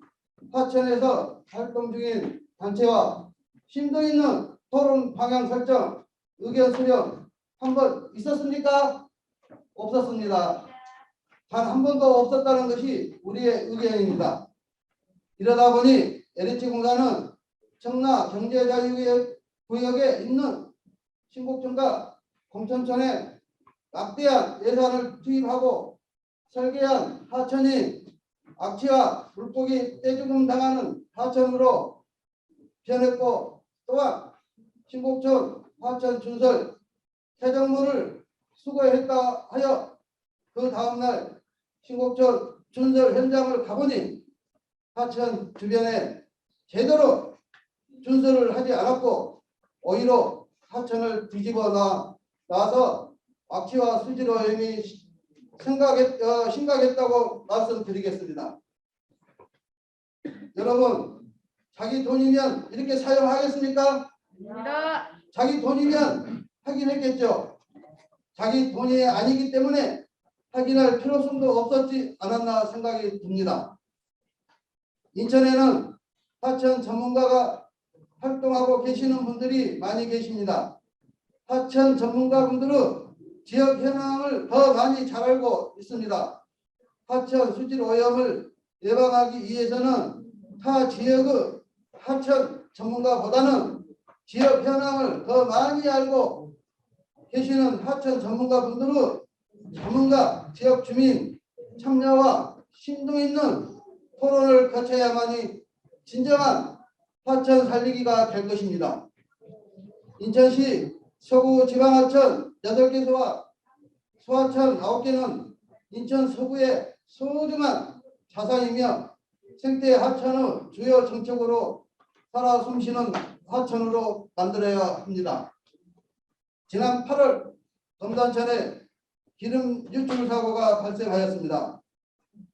하천에서 활동 중인 단체와 심도 있는 토론 방향 설정, 의견 수렴 한 번 있었습니까? 없었습니다. 단 한 번도 없었다는 것이 우리의 의견입니다. 이러다 보니 LH 공사는 청라 경제자유구역에 있는 신곡촌과 공천촌에 막대한 예산을 투입하고 설계한 하천이 악취와 물고기 떼죽음 당하는 하천으로 변했고, 또한 신곡촌 하천 준설 퇴적물을 수거했다 하여 그 다음날 신곡촌 준설 현장을 가보니 하천 주변에 제대로 준설을 하지 않았고, 오히려 하천을 뒤집어 놔서 악취와 수질 오염이 심각했다고 말씀드리겠습니다. 여러분, 자기 돈이면 이렇게 사용하겠습니까? 자기 돈이면 하긴 했겠죠. 자기 돈이 아니기 때문에 확인할 필요성도 없었지 않았나 생각이 듭니다. 인천에는 하천 전문가가 활동하고 계시는 분들이 많이 계십니다. 하천 전문가분들은 지역 현황을 더 많이 잘 알고 있습니다. 하천 수질 오염을 예방하기 위해서는 타 지역의 하천 전문가보다는 지역 현황을 더 많이 알고 계시는 하천 전문가분들은 전문가 지역 주민 참여와 심도 있는 토론을 거쳐야만이 진정한 하천 살리기가 될 것입니다. 인천시 서구 지방하천 8개소와 소하천 9개는 인천 서구의 소중한 자산이며 생태 하천의 주요 정책으로 살아 숨쉬는 하천으로 만들어야 합니다. 지난 8월 검단천에 기름 유출 사고가 발생하였습니다.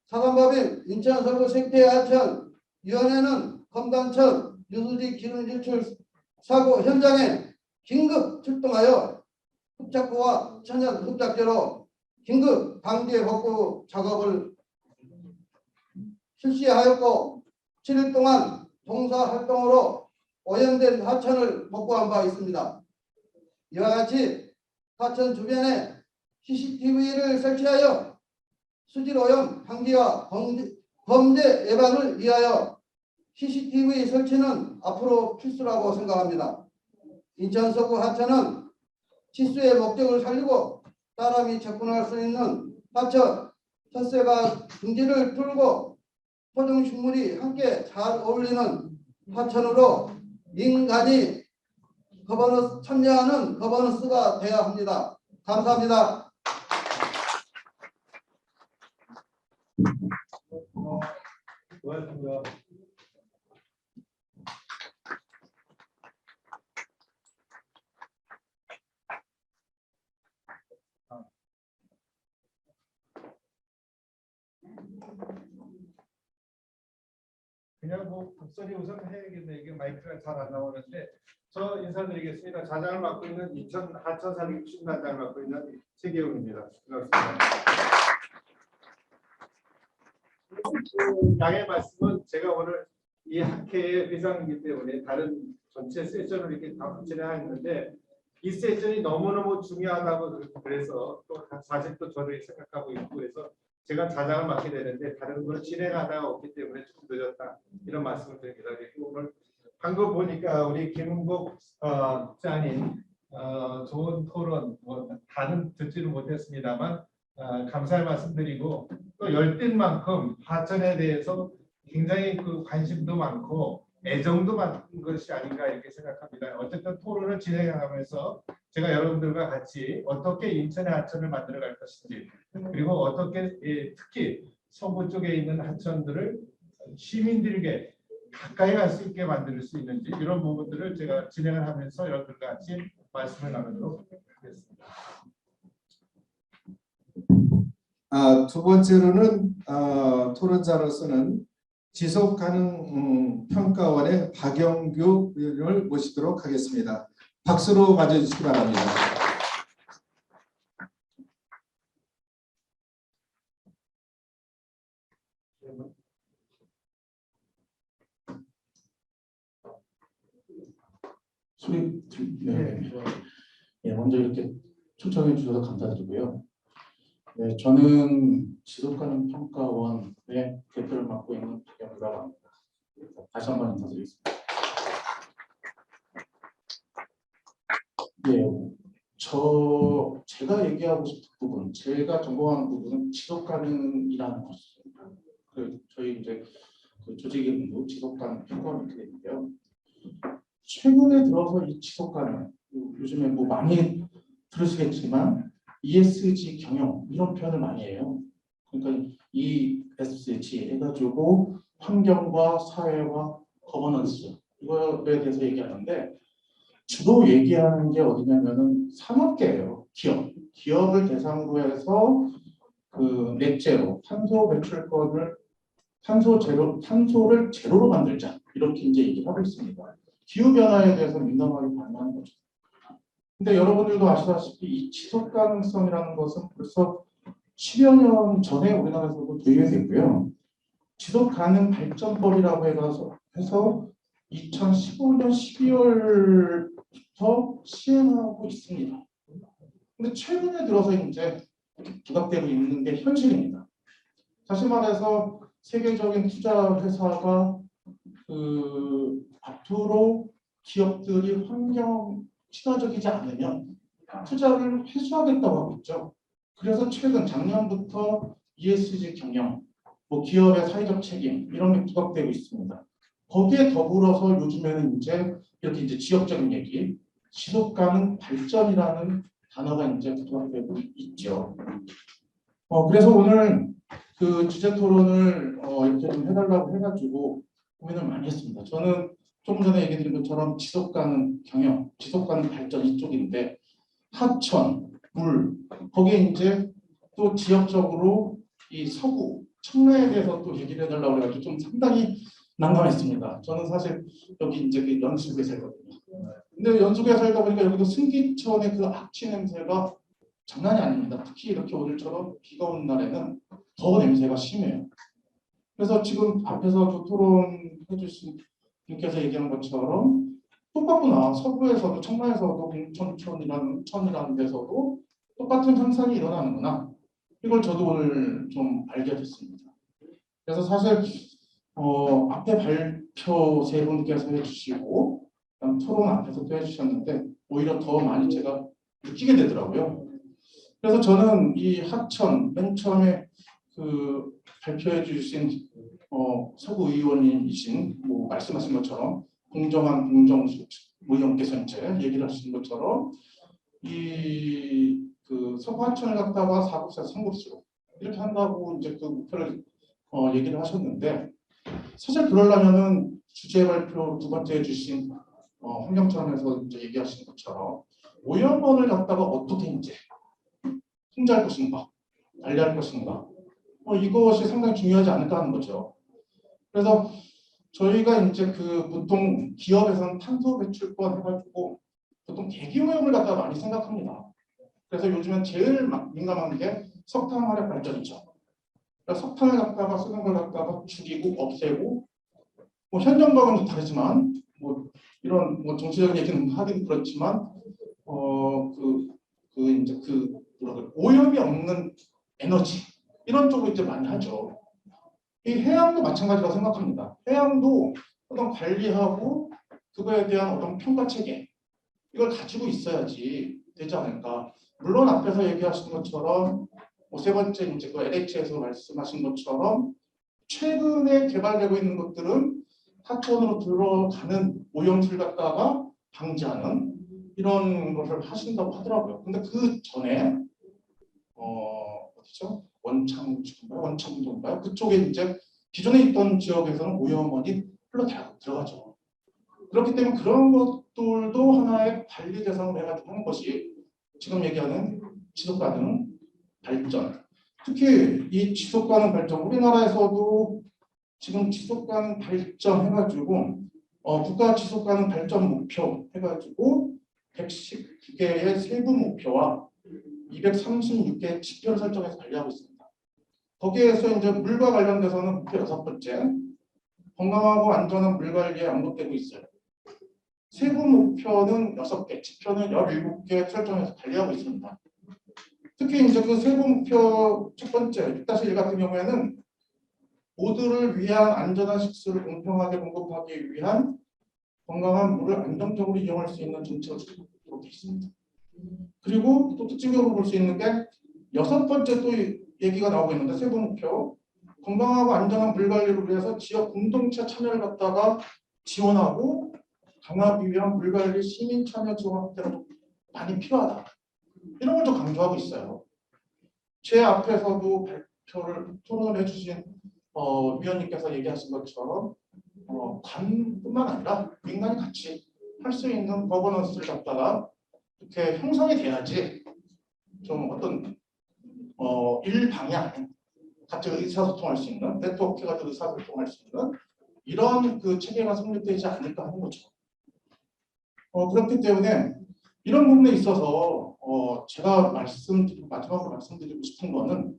사단법인 인천 서구 생태하천 위원회는 검단천 유수지 기름 유출 사고 현장에 긴급 출동하여 흡착구와 천연 흡착제로 긴급 방제 복구 작업을 실시하였고, 7일 동안 봉사활동으로 오염된 하천을 복구한 바 있습니다. 이와 같이 하천 주변에 CCTV를 설치하여 수질 오염 방지와 범죄 예방을 위하여 CCTV 설치는 앞으로 필수라고 생각합니다. 인천 서구 하천은 치수의 목적을 살리고 사람이 접근할 수 있는 하천, 텃새가 등지를 뚫고 토종식물이 함께 잘 어울리는 하천으로 인간이 참여하는 거버넌스가 돼야 합니다. 감사합니다. 고맙습니다. 그냥 뭐 목소리 우선 해야겠네. 이게 마이크가 잘 안 나오는데 저 인사드리겠습니다. 자장을 맡고 있는 하천 살림 추진단장을 맡고 있는 최기용입니다. 반갑습니다. 양해 말씀은 제가 오늘 이 학회의 회장이기 때문에 다른 전체 세션을 이렇게 다 진행하는데 이 세션이 너무너무 중요하다고 그래서 또 사실 또 저를 생각하고 있고 그래서 제가 자장을 맡게 되는데 다른 걸 진행하다가 없기 때문에 좀 늦었다 이런 말씀을 드립니다. 그리고 오늘 방금 보니까 우리 김은국 국장님 좋은 토론 뭐 다는 듣지는 못했습니다만 감사의 말씀드리고 또 열띤 만큼 하천에 대해서 굉장히 그 관심도 많고 애정도 많은 것이 아닌가 이렇게 생각합니다. 어쨌든 토론을 진행하면서 제가 여러분들과 같이 어떻게 인천의 하천을 만들어갈 것인지 그리고 어떻게 특히 서부 쪽에 있는 하천들을 시민들에게 가까이 갈 수 있게 만들 수 있는지 이런 부분들을 제가 진행을 하면서 여러분들과 같이 말씀을 나누도록 하겠습니다. 두 번째로는 토론자로서는 지속가능 평가원의 박영규 의원을 모시도록 하겠습니다. 박수로 맞아주시기 바랍니다. 네, 먼저 이렇게 초청해 주셔서 감사드리고요. 네, 저는 지속가능 평가원의 대표를 맡고 있는 박영규라고 합니다. 다시 한번 인사드리겠습니다. 네, 제가 얘기하고 싶은 부분, 제가 전공하는 부분은 지속가능이라는 것입니다. 저희 이제 그 조직 이름도 지속가능 평가원이 이렇게 되는데요. 최근에 들어서 이 지속가능, 요즘에 뭐 많이 들으시겠지만 ESG 경영 이런 표현을 많이 해요. 그러니까 ESG 해가지고 환경과 사회와 거버넌스 이거에 대해서 얘기하는데 주로 얘기하는 게 어디냐면은 산업계예요. 기업을 대상으로 해서 그 넷제로 탄소 배출권을 탄소를 제로로 만들자 이렇게 이제 얘기를 하고 있습니다. 기후 변화에 대해서 민감하게 반응하는 거죠. 근데 여러분들도 아시다시피 이 지속 가능성이라는 것은 벌써 10여 년 전에 우리나라에서도 도입됐고요. 지속 가능 발전법이라고 해서 2015년 12월부터 시행하고 있습니다. 근데 최근에 들어서 이제 부각되고 있는 게 현실입니다. 다시 말해서 세계적인 투자 회사가 앞으로 기업들이 환경 친화적이지 않으면 투자를 회수하겠다고 하고 있죠. 그래서 작년부터 ESG 경영, 뭐 기업의 사회적 책임 이런 게 부각되고 있습니다. 거기에 더불어서 요즘에는 이렇게 지역적인 얘기, 지속 가능 발전이라는 단어가 이제 부각되고 있죠. 그래서 오늘 그 주제 토론을 이렇게 좀 해달라고 해가지고 고민을 많이 했습니다. 저는 조금 전에 얘기 드린 것처럼 지속 가능 경영, 지속 가능 발전 이쪽인데 하천, 물 거기에 이제 또 지역적으로 이 서구 청라에 대해서 또 얘기를 해달라고 해가지고 좀 상당히 난감했습니다. 저는 사실 여기 이제 그 연수구에 살거든요. 근데 연수구에 살다 보니까 여기도 승기천의 그 악취 냄새가 장난이 아닙니다. 특히 이렇게 오늘처럼 비가 오는 날에는 더 냄새가 심해요. 그래서 지금 앞에서 토론해 주신 분께서 얘기한 것처럼 똑같구나. 서부에서도 청라에서도 공천천이라는 데서도 똑같은 현상이 일어나는구나. 이걸 저도 오늘 좀 알게 됐습니다. 그래서 사실 앞에 발표 세 분께서 해주시고 토론 앞에서도 해주셨는데 오히려 더 많이 제가 느끼게 되더라고요. 그래서 저는 이 하천 맨 처음에 그 발표해 주신 서구 의원님이신 말씀하신 것처럼 공정한 공정수칙 의원께서 이제 얘기를 하신 것처럼 이 그 서구하천을 갖다가 4급에서 3급수로 이렇게 한다고 이제 그 목표를 얘기를 하셨는데, 사실 그러려면은 주제 발표 두 번째 해주신 환경청에서 이제 얘기하신 것처럼 오염원을 갖다가 어떻게 이제 통제할 것인가, 관리할 것인가, 이것이 상당히 중요하지 않을까 하는 거죠. 그래서 저희가 이제 그 보통 기업에서는 탄소 배출권 해가지고 보통 대기오염을 갖다가 많이 생각합니다. 그래서 요즘엔 제일 민감한 게 석탄 화력 발전이죠. 그러니까 석탄을 갖다가 쓰는 걸 갖다가 죽이고 없애고, 뭐 현 정부하고는 다르지만 뭐 이런 뭐 정치적인 얘기는 하긴 그렇지만 이제 오염이 없는 에너지 이런 쪽으로 이제 많이 하죠. 이 해양도 마찬가지라고 생각합니다. 해양도 어떤 관리하고 그거에 대한 어떤 평가 체계 이걸 가지고 있어야지 되지 않을까. 물론 앞에서 얘기하신 것처럼 세 번째 이제 그 LH에서 말씀하신 것처럼 최근에 개발되고 있는 것들은 하천으로 들어가는 오염수를 갖다가 방지하는 이런 것을 하신다고 하더라고요. 근데 그 전에 어디죠? 원창동인가요? 그쪽에 이제 기존에 있던 지역에서는 오염원이 흘러 들어가죠. 그렇기 때문에 그런 것들도 하나의 관리 대상으로 해가지고 하는 것이 지금 얘기하는 지속 가능 발전. 특히 이 지속 가능 발전, 우리나라에서도 지금 지속 가능 발전 해가지고 국가 지속 가능 발전 목표 해가지고 119개의 세부 목표와 236개의 지표를 설정해서 관리하고 있습니다. 거기에서 이제 물과 관련돼서는 목표 6번째, 건강하고 안전한 물 관리에 언급되고 있어요. 세부 목표는 6개, 지표는 17개 설정해서 관리하고 있습니다. 특히 이제 그 세부 목표 첫 번째 6-1 같은 경우에는 모두를 위한 안전한 식수를 공평하게 공급하기 위한 건강한 물을 안정적으로 이용할 수 있는 정책을 이렇게 되어 있습니다. 그리고 또 특징적으로 볼 수 있는 게 6번째 또 얘기가 나오고 있는데, 세부 목표 건강하고 안전한 물 관리를 위해서 지역 공동체 참여를 갖다가 지원하고 강화하기 위한 물 관리 시민 참여 지원 확대가 많이 필요하다. 이런 걸 좀 강조하고 있어요. 제 앞에서도 발표를 토론을 해주신 위원님께서 얘기하신 것처럼 관뿐만 아니라 민간이 같이 할 수 있는 거버넌스를 갖다가 이렇게 형성이 돼야지 좀 어떤 일방향 같이 의사소통할 수 있는, 네트워크가 의사소통할 수 있는 이런 그 체계가 성립되지 않을까 하는 거죠. 그렇기 때문에 이런 부분에 있어서 제가 마지막으로 말씀드리고 싶은 거는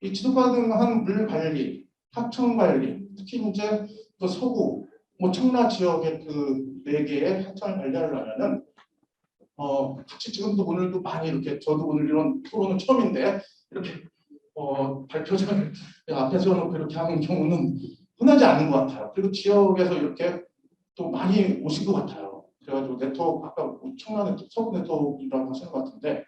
이 지속 가능한 물 관리, 하천 관리, 특히 이제 그 서구, 청라 지역의 그 4개의 하천을 관리하려면은 같이 지금도 오늘도 많이 이렇게, 저도 오늘 이런 토론은 처음인데 이렇게 발표자를 앞에 세워놓고 이렇게 하는 경우는 흔하지 않은 것 같아요. 그리고 지역에서 이렇게 또 많이 오신 것 같아요. 그래가지고 네트워크, 아까 청라 네트워크, 서구 네트워크라고 하시는 것 같은데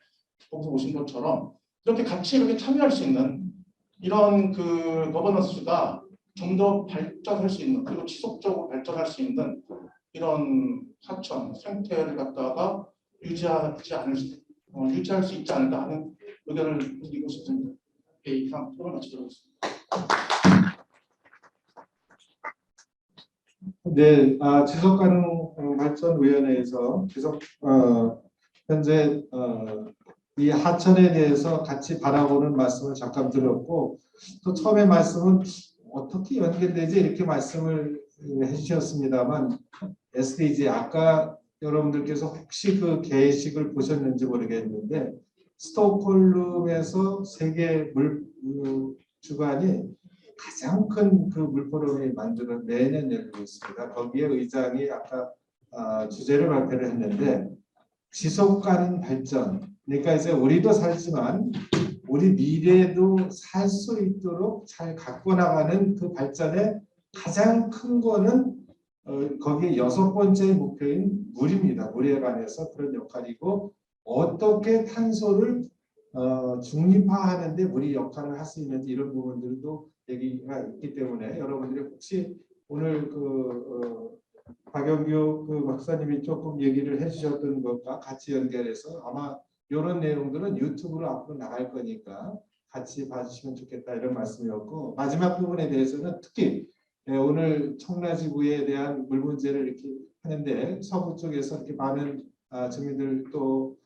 거기서 오신 것처럼 이렇게 같이 이렇게 참여할 수 있는 이런 그 거버넌스가 좀 더 발전할 수 있는, 그리고 지속적으로 발전할 수 있는 이런 하천 생태를 갖다가 유지할 수 있지 않을까 하는 의견을 드리고 싶습니다. 이상 토론 마치도록 하겠습니다. 네, 지속가능발전위원회에서 현재 이 하천에 대해서 같이 바라보는 말씀을 잠깐 드렸고, 또 처음에 말씀은 어떻게 연결되지 이렇게 말씀을 해주셨습니다만, SDG 아까 여러분들께서 혹시 그 게시글 보셨는지 모르겠는데, 스톡홀름에서 세계 물 주관이 가장 큰 그 물포럼이 매년 열리고 있습니다. 거기에 의장이 아까 주제를 발표를 했는데, 지속 가능 발전, 그러니까 이제 우리도 살지만 우리 미래도 살 수 있도록 잘 갖고 나가는 그 발전의 가장 큰 거는 거기에 6번째 목표인 물입니다. 물에 관해서 그런 역할이고, 어떻게 탄소를 중립화하는 데 물이 역할을 할 수 있는지 이런 부분들도 얘기가 있기 때문에, 여러분들이 혹시 오늘 박영규 그 박사님이 조금 얘기를 해주셨던 것과 같이 연결해서 아마 이런 내용들은 유튜브로 앞으로 나갈 거니까 같이 봐주시면 좋겠다 이런 말씀이었고 마지막 부분에 대해서는 특히 오늘 청라지구에 대한 물 문제를 이렇게 하는데 서부 쪽에서 이렇게 많은 주민들 또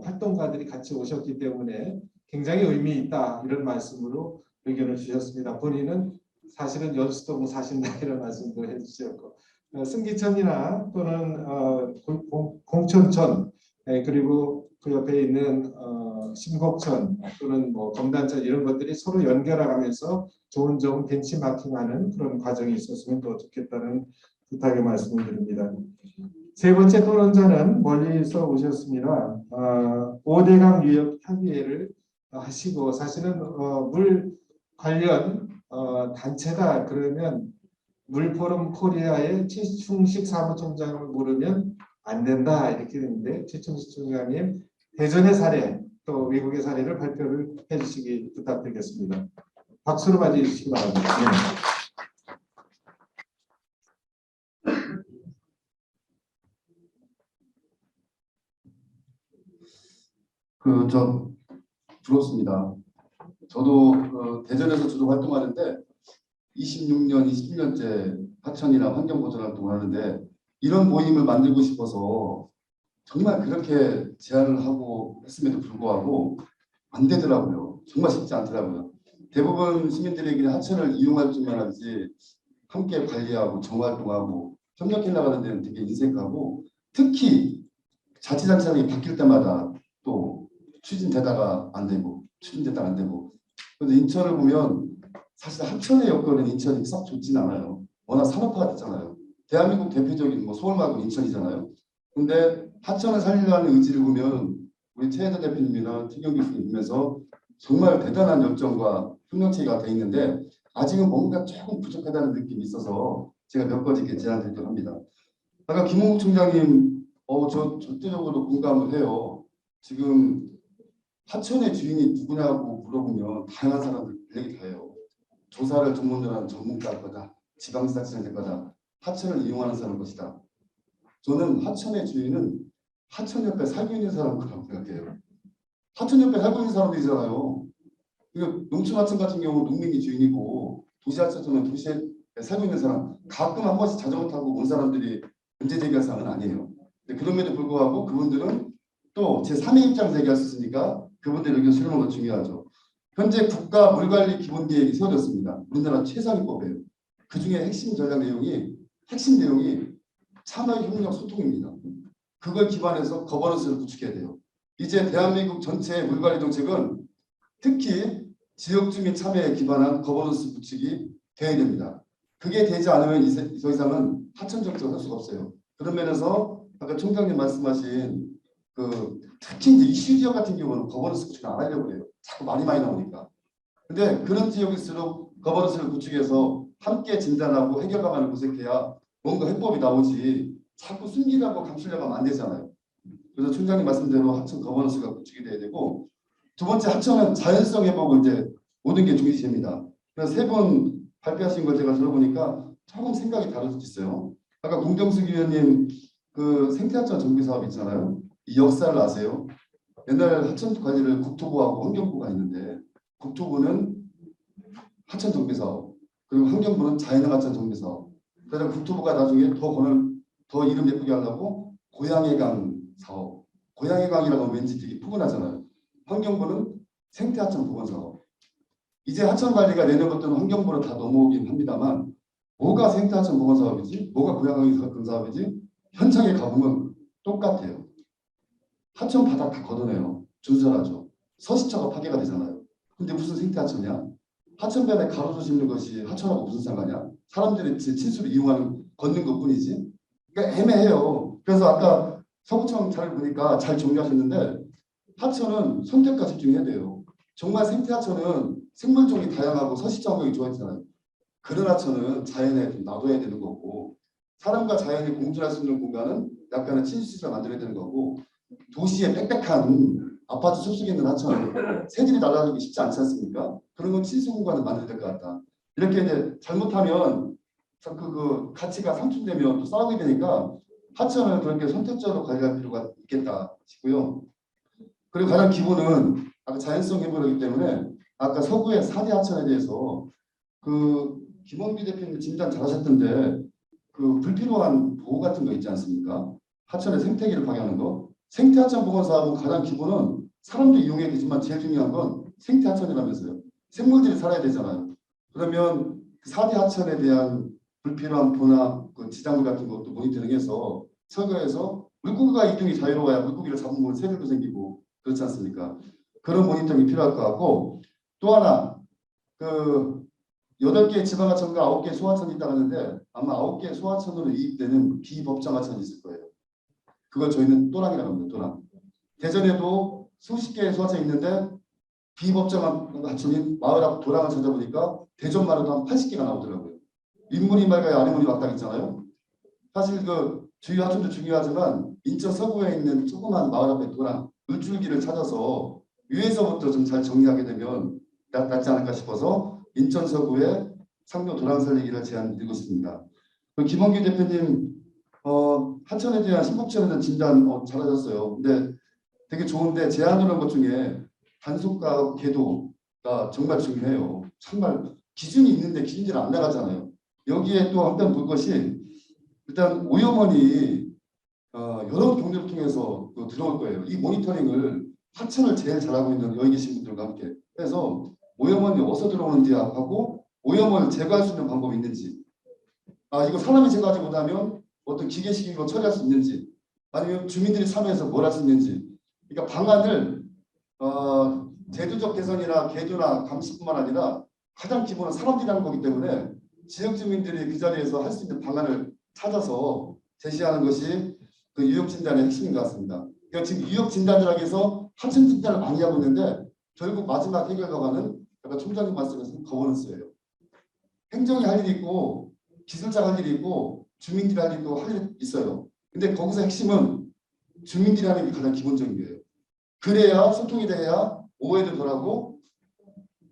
활동가들이 같이 오셨기 때문에 굉장히 의미 있다 이런 말씀으로 의견을 주셨습니다. 본인은 사실은 연수동 사신다 이런 말씀도 해주셨고 승기천이나 또는 공천천 그리고 그 옆에 있는 신곡천 또는 뭐 검단천 이런 것들이 서로 연결하면서 좋은 벤치마킹하는 그런 과정이 있었으면 더 좋겠다는 부탁의 말씀을 드립니다. 세 번째 토론자는 멀리서 오셨습니다. 5대강 유역 협의회를 하시고 사실은 물 관련 단체다 그러면 물포럼 코리아의 최충식 사무총장을 모르면 안 된다 이렇게 되는데 최충식 총장님 대전의 사례 또 외국의 사례를 발표를 해주시기 부탁드리겠습니다. 박수로 맞이해주시기 바랍니다. 저 부럽습니다. 저도 대전에서 주로 활동하는데 26년, 27년째 하천이나 환경보전 활동을 하는데 이런 모임을 만들고 싶어서 정말 그렇게 제안을 하고 했음에도 불구하고 안 되더라고요. 정말 쉽지 않더라고요. 대부분 시민들에게 하천을 이용할 줄만 알지 함께 관리하고 정활동하고 협력해 나가는 데는 되게 인색하고 특히 자치단체장이 바뀔 때마다 또 추진되다가 안 되고 추진되다가 안 되고 그래서 인천을 보면 사실 하천의 여건은 인천이 썩 좋진 않아요. 워낙 산업화가 됐잖아요. 대한민국 대표적인 뭐 서울 말고 인천이잖아요. 근데 하천을 살리려는 의지를 보면 우리 최혜도 대표님이나 태경 교수님 보면서 정말 대단한 열정과 협력체가 돼 있는데 아직은 뭔가 조금 부족하다는 느낌이 있어서 제가 몇 가지 이렇게 제안드리려고 합니다. 아까 김홍국 총장님 저 절대적으로 공감을 해요. 지금 하천의 주인이 누구냐고 물어보면 다양한 사람들 얘기 다 해요. 조사를 전문으로 하는 전문가일 거다. 지방지자체장 될 거다. 하천을 이용하는 사람일 것이다. 저는 하천의 주인은 하천 옆에 살고 있는 사람이라고 생각해요. 하천 옆에 살고 있는 사람들이잖아요. 농촌하천 같은 경우 농민이 주인이고 도시하천은 도시에 살고 있는 사람 가끔 한 번씩 자전거 타고 온 사람들이 문제 제기할 사항은 아니에요. 근데 그럼에도 불구하고 그분들은 또 제3의 입장 제기할 수 있으니까 그분들의 의견 수렴하는 건 중요하죠. 현재 국가 물관리 기본계획이 세워졌습니다. 우리나라 최상위법이에요. 그 중에 핵심 내용이 참여협력 소통입니다. 그걸 기반해서 거버넌스를 구축해야 돼요. 이제 대한민국 전체의 물관리 정책은 특히 지역주민 참여에 기반한 거버넌스 구축이 되어야 됩니다. 그게 되지 않으면 더 이상은 하천 정책을 할 수가 없어요. 그런 면에서 아까 총장님 말씀하신 특히 이제 이슈 지역 같은 경우는 거버넌스 구축을 안 하려고 해요. 자꾸 말이 많이 나오니까. 근데 그런 지역일수록 거버넌스를 구축해서 함께 진단하고 해결 방안을 모색해야 뭔가 해법이 나오지 자꾸 숨기려고 감추려고 하면 안 되잖아요. 그래서 총장님 말씀대로 하천 거버넌스가 구축이 돼야 되고 두 번째 하천은 자연성 회복을 이제 모든 게 중시됩니다. 그래서 세 분 발표하신 걸 제가 들어보니까 조금 생각이 다를 수 있어요. 아까 공정숙 위원님 생태하천 정비 사업 있잖아요. 이 역사를 아세요? 옛날 하천 관리를 국토부하고 환경부가 있는데 국토부는 하천 정비 사업 그리고 환경부는 자연형 하천 정비 사업. 그래서 국토부가 나중에 더 이름 예쁘게 하려고 고양의 강 사업. 고양의 강이라고 하면 왠지 되게 푸근하잖아요. 환경부는 생태하천 보건 사업. 이제 하천 관리가 내년부터는 환경부로 다 넘어오긴 합니다만 뭐가 생태하천 보건 사업이지? 뭐가 고양의 강 사업이지? 현장에 가보면 똑같아요. 하천 바닥 다 걷어내요. 준설하죠. 서시처가 파괴가 되잖아요. 근데 무슨 생태하천이야? 하천변에 가로수 짓는 것이 하천하고 무슨 상관이야? 사람들이 친수를 이용하는 걷는 것뿐이지. 그러니까 애매해요. 그래서 아까 서구청 잘 보니까 잘 정리하셨는데 하천은 선택과 집중해야 돼요. 정말 생태하천은 생물종이 다양하고 서식지 환경이 좋아지잖아요. 그런 하천은 자연에 좀 놔둬야 되는 거고 사람과 자연이 공존할 수 있는 공간은 약간의 친수시설을 만들어야 되는 거고 도시의 빽빽한 아파트 숲속에 있는 하천 새들이 날아다니기 쉽지 않지 않습니까? 그런 건 친수 공간을 만들어야 될 것 같다. 이렇게 이제 잘못하면 그 가치가 상충되면 또 싸우게 되니까 하천을 그렇게 선택적으로 관리할 필요가 있겠다 싶고요. 그리고 가장 기본은 아까 자연성 회복이기 때문에 아까 서구의 4대 하천에 대해서 그 김원규 대표님 진단 잘하셨던데 그 불필요한 보호 같은 거 있지 않습니까? 하천의 생태계를 방해하는 거. 생태하천 보건사하고 가장 기본은 사람도 이용해야 되지만 제일 중요한 건 생태하천이라면서요. 생물들이 살아야 되잖아요. 그러면 그 4대 하천에 대한 불필요한 보나 그 지장물 같은 것도 모니터링해서 설계해서 물고기가 이동이 자유로워야 물고기를 잡으면 새들도 생기고 그렇지 않습니까? 그런 모니터링이 필요할 것 같고 또 하나 그 8개 지방하천과 9개 소하천이 있다고 하는데 아마 9개 소하천으로 이입되는 비법정하천이 있을 거예요. 그걸 저희는 또랑이라고 합니다. 또랑. 대전에도 수십 개의 소하천이 있는데 비법정하천인 마을 앞 도랑을 찾아보니까 대전마을도 한 80개가 나오더라고요. 윗물이 맑아야 아랫물이 막다 있잖아요. 사실 그 주요 하천도 중요하지만 인천 서구에 있는 조그만 마을 앞에 도랑 물줄기를 찾아서 위에서부터 좀 잘 정리하게 되면 낫지 않을까 싶어서 인천 서구의 상묘 도랑 살리기를 제안드리고 있습니다. 김원규 대표님 하천에 대한 신곡천에 대한 진단 잘하셨어요. 근데 되게 좋은데 제안하는 것 중에 단속과 계도가 정말 중요해요. 정말 기준이 있는데 기준이 안 나가잖아요. 여기에 또 한편 볼 것이 일단 오염원이 여러 경로를 통해서 들어올 거예요. 이 모니터링을 하천을 제일 잘하고 있는 여기 계신 분들과 함께 해서 오염원이 어디서 들어오는지 하고 오염원을 제거할 수 있는 방법이 있는지 이거 사람이 제거하지 못하면 어떤 기계식으로 처리할 수 있는지 아니면 주민들이 참여해서 뭘 할 수 있는지 그러니까 방안을 제도적 개선이나 계도나 감시뿐만 아니라 가장 기본은 사람들이 하는 거기 때문에 지역 주민들이 그 자리에서 할 수 있는 방안을 찾아서 제시하는 것이 그 유역 진단의 핵심인 것 같습니다. 그러니까 지금 유역 진단이라고 해서 하천 진단을 많이 하고 있는데 결국 마지막 해결 과가는 아까 총장님 말씀하신 거버넌스예요. 행정이 할 일이 있고 기술자가 할 일이 있고 주민들이 할 일이 있고 할 일이 있어요. 근데 거기서 핵심은 주민들이 하는 게 가장 기본적인 거예요. 그래야 소통이 돼야 오해도 덜하고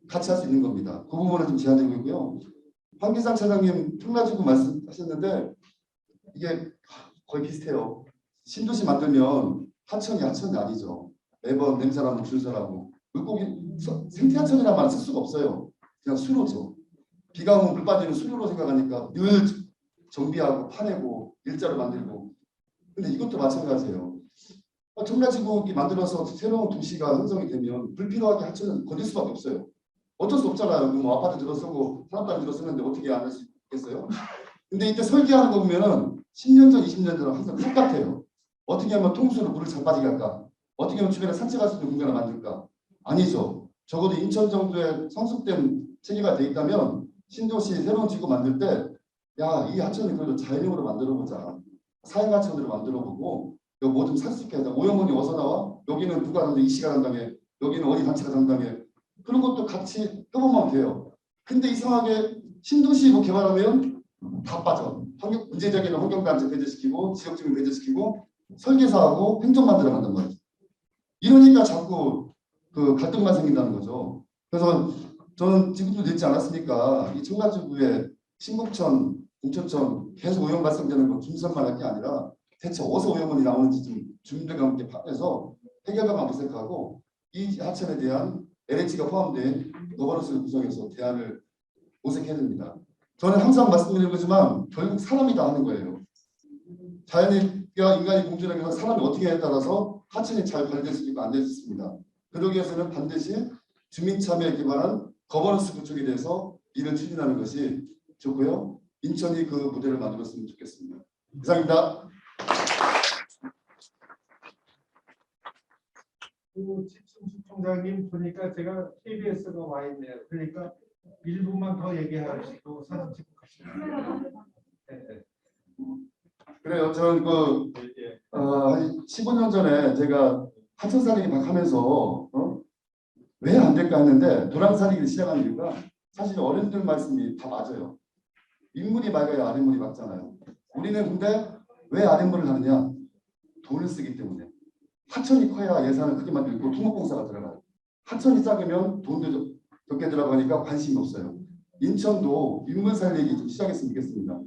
같이 할 수 있는 겁니다. 그 부분을 좀 제안드리고 있고요. 황기상 차장님 평라지구 말씀하셨는데 이게 거의 비슷해요. 신도시 만들면 하천이 아니죠. 매번 냄새나면 줄서라고 물고기 생태하천이라는 말 쓸 수가 없어요. 그냥 수로죠. 비가 오면 물 빠지는 수로로 생각하니까 늘 정비하고 파내고 일자로 만들고 근데 이것도 마찬가지예요. 청라지구이 만들어서 새로운 도시가 형성이 되면 불필요하게 하천은 건질 수밖에 없어요. 어쩔 수 없잖아요. 뭐 아파트 들어서고 사업단 들어서는데 어떻게 안 할 수 있겠어요? 근데 이때 설계하는 거 보면은 10년 전, 20년 전은 항상 똑같아요. 어떻게 하면 통수로 물을 잘 빠지게 할까? 어떻게 하면 주변에 산책할 수 있는 공간을 만들까? 아니죠. 적어도 인천 정도의 성숙된 체계가 돼 있다면 신도시 새로운 지구 만들 때 야, 이 하천을 그래도 자연형으로 만들어보자. 사행하천으로 만들어보고 여기 뭐 좀 살 수 있게 하자. 오염원이 어디서 나와? 여기는 누가 담당해? 이 씨가 담당해. 여기는 어디 단체가 담당해. 그런 것도 같이 해보면 돼요. 근데 이상하게 신도시 뭐 개발하면 다 빠져. 문제적인 환경단체 배제시키고 지역주민 배제시키고 설계사하고 행정만 들어간단 말이죠. 이러니까 자꾸 그 갈등만 생긴다는 거죠. 그래서 저는 지금도 늦지 않았으니까 이 청라지구에 신곡천, 공천천 계속 오염 발생되는 거 김선만 할 게 아니라 대체 어디서 오염원이 나오는지 좀 주민들과 함께 파악해서 해결방안 모색하고 이 하천에 대한 LH가 포함된 거버넌스를 구성해서 대안을 모색해야 됩니다. 저는 항상 말씀드리는 거지만 결국 사람이 다 하는 거예요. 자연과 인간이 공존하면서 사람이 어떻게 하냐에 따라서 하천이 잘 관리될 수 있고 안 될 수 있습니다. 그러기 위해서는 반드시 주민 참여에 기반한 거버넌스 구축에 대해서 일을 추진하는 것이 좋고요. 인천이 그 모델을 만들었으면 좋겠습니다. 이상입니다. 집순수 총장님 보니까 제가 KBS가 와 있네요. 그러니까 1분만 더 얘기하시고 사진 찍고 가시면 네. 그래요. 저는 한 15년 전에 제가 하천살리기 막 하면서 왜 안 될까 했는데 도랑살리기를 시작한 이유가 사실 어른들 말씀이 다 맞아요. 윗물이 맑아야 아랫물이 맑잖아요. 우리는 근데 왜 아랫물을 하느냐? 돈을 쓰기 때문에. 하천이 커야 예산을 크게 만들고 토목공사가 들어가요. 하천이 작으면 돈도 적게 들어가니까 관심이 없어요. 인천도 인문 살리기 좀 시작했으면 좋겠습니다.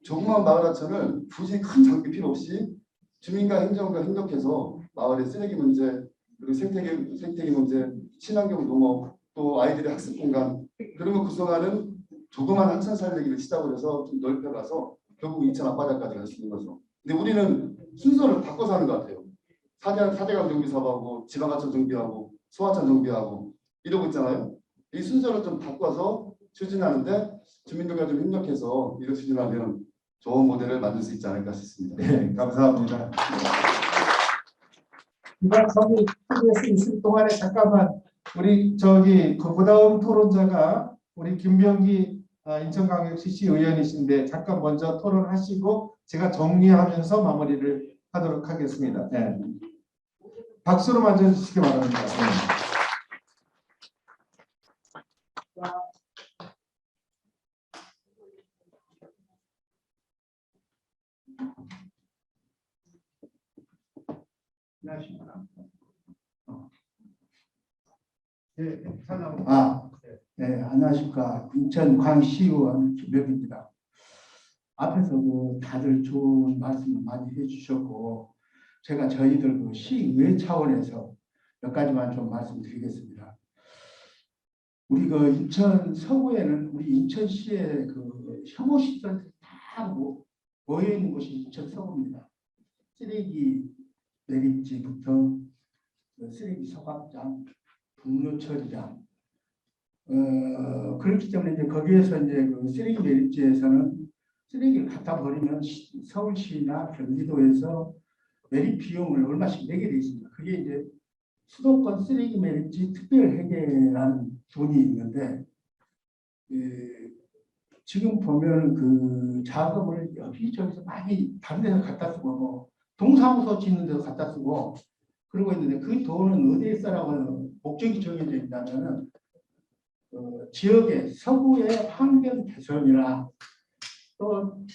조그마한 마을 하천을 굳이 큰 장비 필요 없이 주민과 행정과 협력해서 마을의 쓰레기 문제, 그리고 생태계 문제, 친환경 농업, 또 아이들의 학습 공간 그런 걸 구성하는 조그마한 하천 살리기를 시작을 해서 좀 넓혀가서 결국 인천 앞바다까지 갈 수 있는 거죠. 근데 우리는 순서를 바꿔서 하는 것 같아요. 사대강 정비 사업하고 지방하천 정비하고 소하천 정비하고 이러고 있잖아요. 이 순서를 좀 바꿔서 추진하는데 주민들과 좀 협력해서 이를 추진하면 좋은 모델을 만들 수 있지 않을까 싶습니다. 네, 감사합니다. 이번 선이 TBS 있을 동안에 잠깐만 우리 그다음 토론자가 우리 김병기 인천광역시 의원이신데 잠깐 먼저 토론하시고 제가 정리하면서 마무리를 하도록 하겠습니다. 네. 박수로 맞아주시기 바랍니다. 네. 안녕하십니까. 네, 안녕하십니까. 인천광시의원 김병기입니다. 앞에서 다들 좋은 말씀을 많이 해주셨고, 제가 저희들 시의회 차원에서 몇 가지만 좀 말씀드리겠습니다. 우리 인천 서구에는 우리 인천시의 혐오시설들이 다 모여 있는 곳이 인천 서구입니다. 쓰레기 매립지부터 쓰레기 소각장, 분뇨처리장, 그렇기 때문에 이제 거기에서 이제 쓰레기 매립지에서는 쓰레기를 갖다 버리면 서울시나 경기도에서 매립 비용을 얼마씩 내게 되어 있습니다. 그게 이제 수도권 쓰레기 매립지 특별회계라는 돈이 있는데, 지금 보면 자금을 여기저기서 많이 다른 데서 갖다 쓰고 동사무소 짓는 데서 갖다 쓰고 그러고 있는데, 그 돈은 어디에 쓰라고 목적이 정해져 있다면은 지역의 서구의 환경 개선이나 또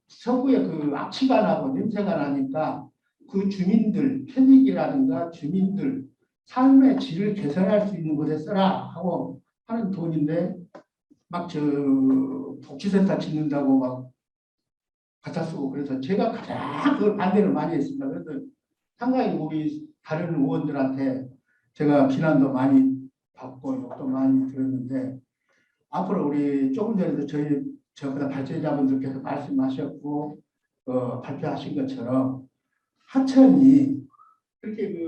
서구의 악취가 나고 냄새가 나니까 그 주민들 편익이라든가 주민들 삶의 질을 개선할 수 있는 곳에 써라 하고 하는 돈인데, 막 복지센터 짓는다고 막 갖다 쓰고, 그래서 제가 가장 그걸 반대를 많이 했습니다. 그래서 상당히 우리 다른 의원들한테 제가 비난도 많이 받고 욕도 많이 들었는데, 앞으로 우리 조금 전에도 저보다 발제자분들께서 말씀하셨고 발표하신 것처럼 하천이 그렇게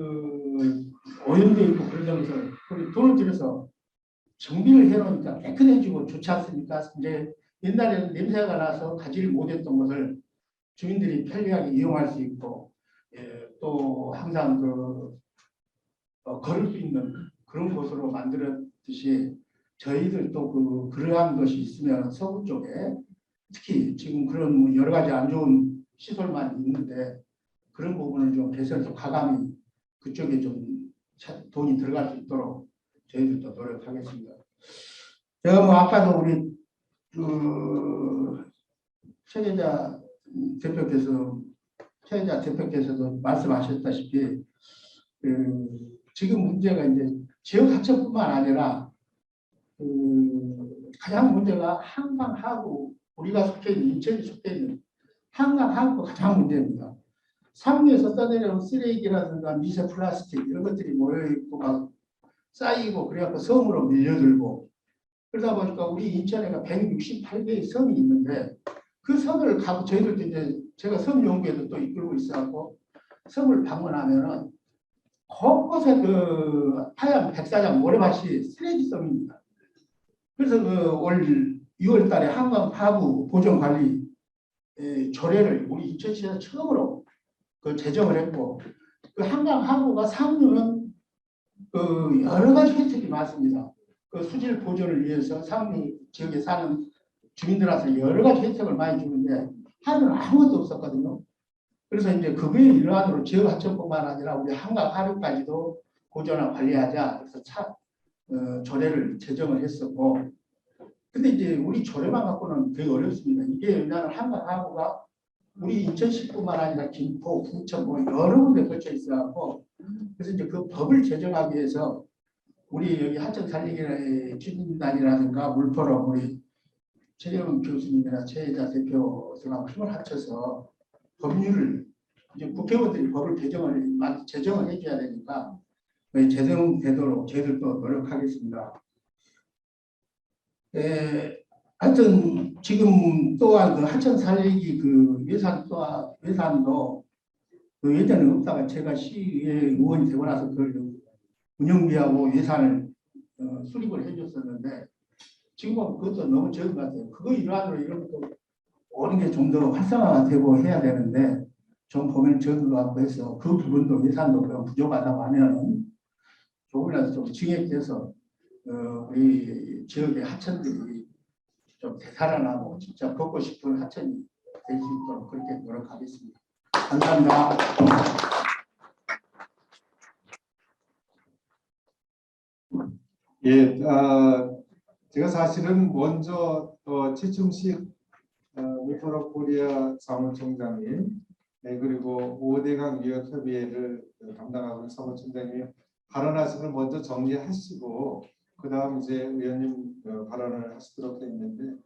오염되어 있고 그러는 것을 우리 돈을 들여서 정비를 해놓으니까 깨끗해지고 좋지 않습니까? 이제 옛날에는 냄새가 나서 가지를 못했던 것을 주민들이 편리하게 이용할 수 있고, 또 항상 걸을 수 있는 그런 곳으로 만들었듯이, 저희들도 그러한 것이 있으면 서구 쪽에 특히 지금 그런 여러 가지 안 좋은 시설만 있는데, 그런 부분을 좀 개선해서 과감히 그쪽에 좀 돈이 들어갈 수 있도록 저희들도 노력하겠습니다. 제가 아까도 우리 최재자 대표께서도 말씀하셨다시피 지금 문제가 이제 지역 하천뿐만 아니라 가장 문제가 한강하구, 우리가 속해 있는 인천이 속해 있는 한강하구가 가장 문제입니다. 상류에서 떠내려온 쓰레기라든가 미세 플라스틱 이런 것들이 모여있고 막 쌓이고 그래갖고 섬으로 밀려들고, 그러다 보니까 우리 인천에가 168개의 섬이 있는데, 그 섬을 가고 저희들도 이제 제가 섬 연구에도 또 이끌고 있어갖고 섬을 방문하면은 곳곳에 하얀 백사장 모래밭이 쓰레기 섬입니다. 그래서 올 6월 달에 한강 하구 보존 관리 조례를 우리 인천시에서 처음으로 제정을 했고, 한강 하구가 상류는 여러 가지 혜택이 많습니다. 수질 보존을 위해서 상류 지역에 사는 주민들한테 여러 가지 혜택을 많이 주는데, 하루는 아무것도 없었거든요. 그래서 이제 그거의 일환으로 지역 하천뿐만 아니라 우리 한강 하류까지도 보존하고 관리하자. 그래서 조례를 제정을 했었고, 근데 이제 우리 조례만 갖고는 되게 어렵습니다. 이게 왜냐하면 한강 하구가 우리 인천시뿐만 아니라 김포, 부천 여러 군데 걸쳐 있어갖고, 그래서 이제 그 법을 제정하기 위해서 우리 여기 하천 살리기 추진단이라든가 물포럼 우리 최재형 교수님이나 최혜자 대표 등하고 힘을 합쳐서 법률을 이제 국회의원들이 법을 제정을 해줘야 되니까 제정되도록 저희들도 노력하겠습니다. 하여튼 지금 또한 그 하천 살리기 그 예산도 그 예전에 없다가 제가 시의회 의원이 되고 나서 그걸 운영비하고 예산을 수립을 해줬었는데 지금은 그것도 너무 적은 것 같아요. 그거 일환으로 이런 것도 오는 게 좀 더 활성화되고 해야 되는데 좀 보면 적은 것 같고 해서 그 부분도 예산도 그냥 부족하다고 하면 조금이라도 좀 증액돼서 우리 지역의 하천들이 좀 되살아나고 진짜 걷고 싶은 하천이 될 수 있도록 그렇게 노력하겠습니다. 감사합니다. 예, 제가 사실은 먼저 최충식 물포럼 코리아 사무총장님, 그리고 오대강 유역협의회를 담당하고 있는 사무총장님이 발언하신 걸 먼저 정리하시고 그 다음 이제 의원님 발언을 하시도록 되어 있는데,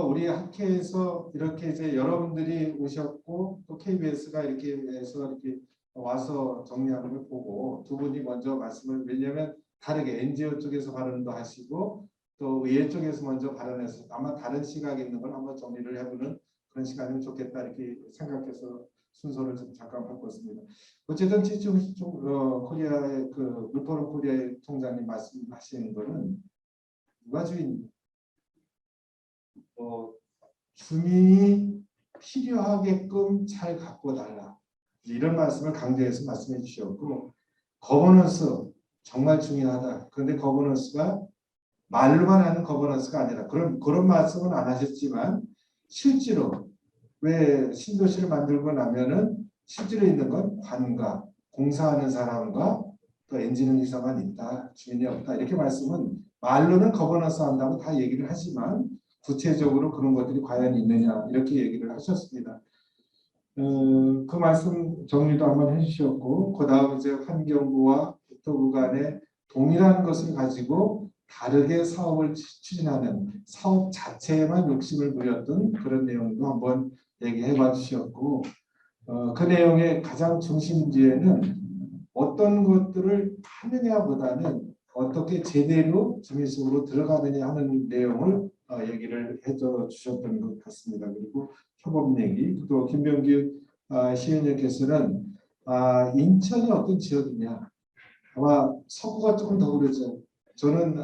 우리 학회에서 이렇게 이제 여러분들이 오셨고 또 KBS가 이렇게 해서 이렇게 와서 정리하는 걸 보고 두 분이 먼저 말씀을, 왜냐하면 다르게 NGO 쪽에서 발언도 하시고 또 의회 쪽에서 먼저 발언해서 아마 다른 시각이 있는 걸 한번 정리를 해보는 그런 시간이면 좋겠다 이렇게 생각해서 순서를 좀 잠깐 바꿨습니다. 어쨌든 최충식 코리아의 그 물포럼 코리아의 총장님 말씀하시는 거는 누가 주인입니까? 주민이 필요하게끔 잘 갖고 달라 이런 말씀을 강조해서 말씀해 주셨고, 거버넌스 정말 중요하다. 그런데 거버넌스가 말로만 하는 거버넌스가 아니라 그런 말씀은 안 하셨지만 실제로 왜 신도시를 만들고 나면은 실제로 있는 건 관과 공사하는 사람과 또 엔지니어 이사만 있다, 주민이 없다 이렇게 말씀은 말로는 거버넌스 한다고 다 얘기를 하지만 구체적으로 그런 것들이 과연 있느냐 이렇게 얘기를 하셨습니다. 그 말씀 정리도 한번 해주셨고 그 다음 이제 환경부와 국토부 간에 동일한 것을 가지고 다르게 사업을 추진하는 사업 자체에만 욕심을 부렸던 그런 내용도 한번 얘기해 봐 주셨고, 그 내용의 가장 중심지에는 어떤 것들을 하느냐보다는 어떻게 제대로 주민 속으로 들어가느냐 하는 내용을 얘기를 해줘 주셨던 것 같습니다. 그리고 협업 얘기, 또 김병규 시의원님께서는 인천이 어떤 지역이냐, 아마 서구가 조금 더 그러죠. 저는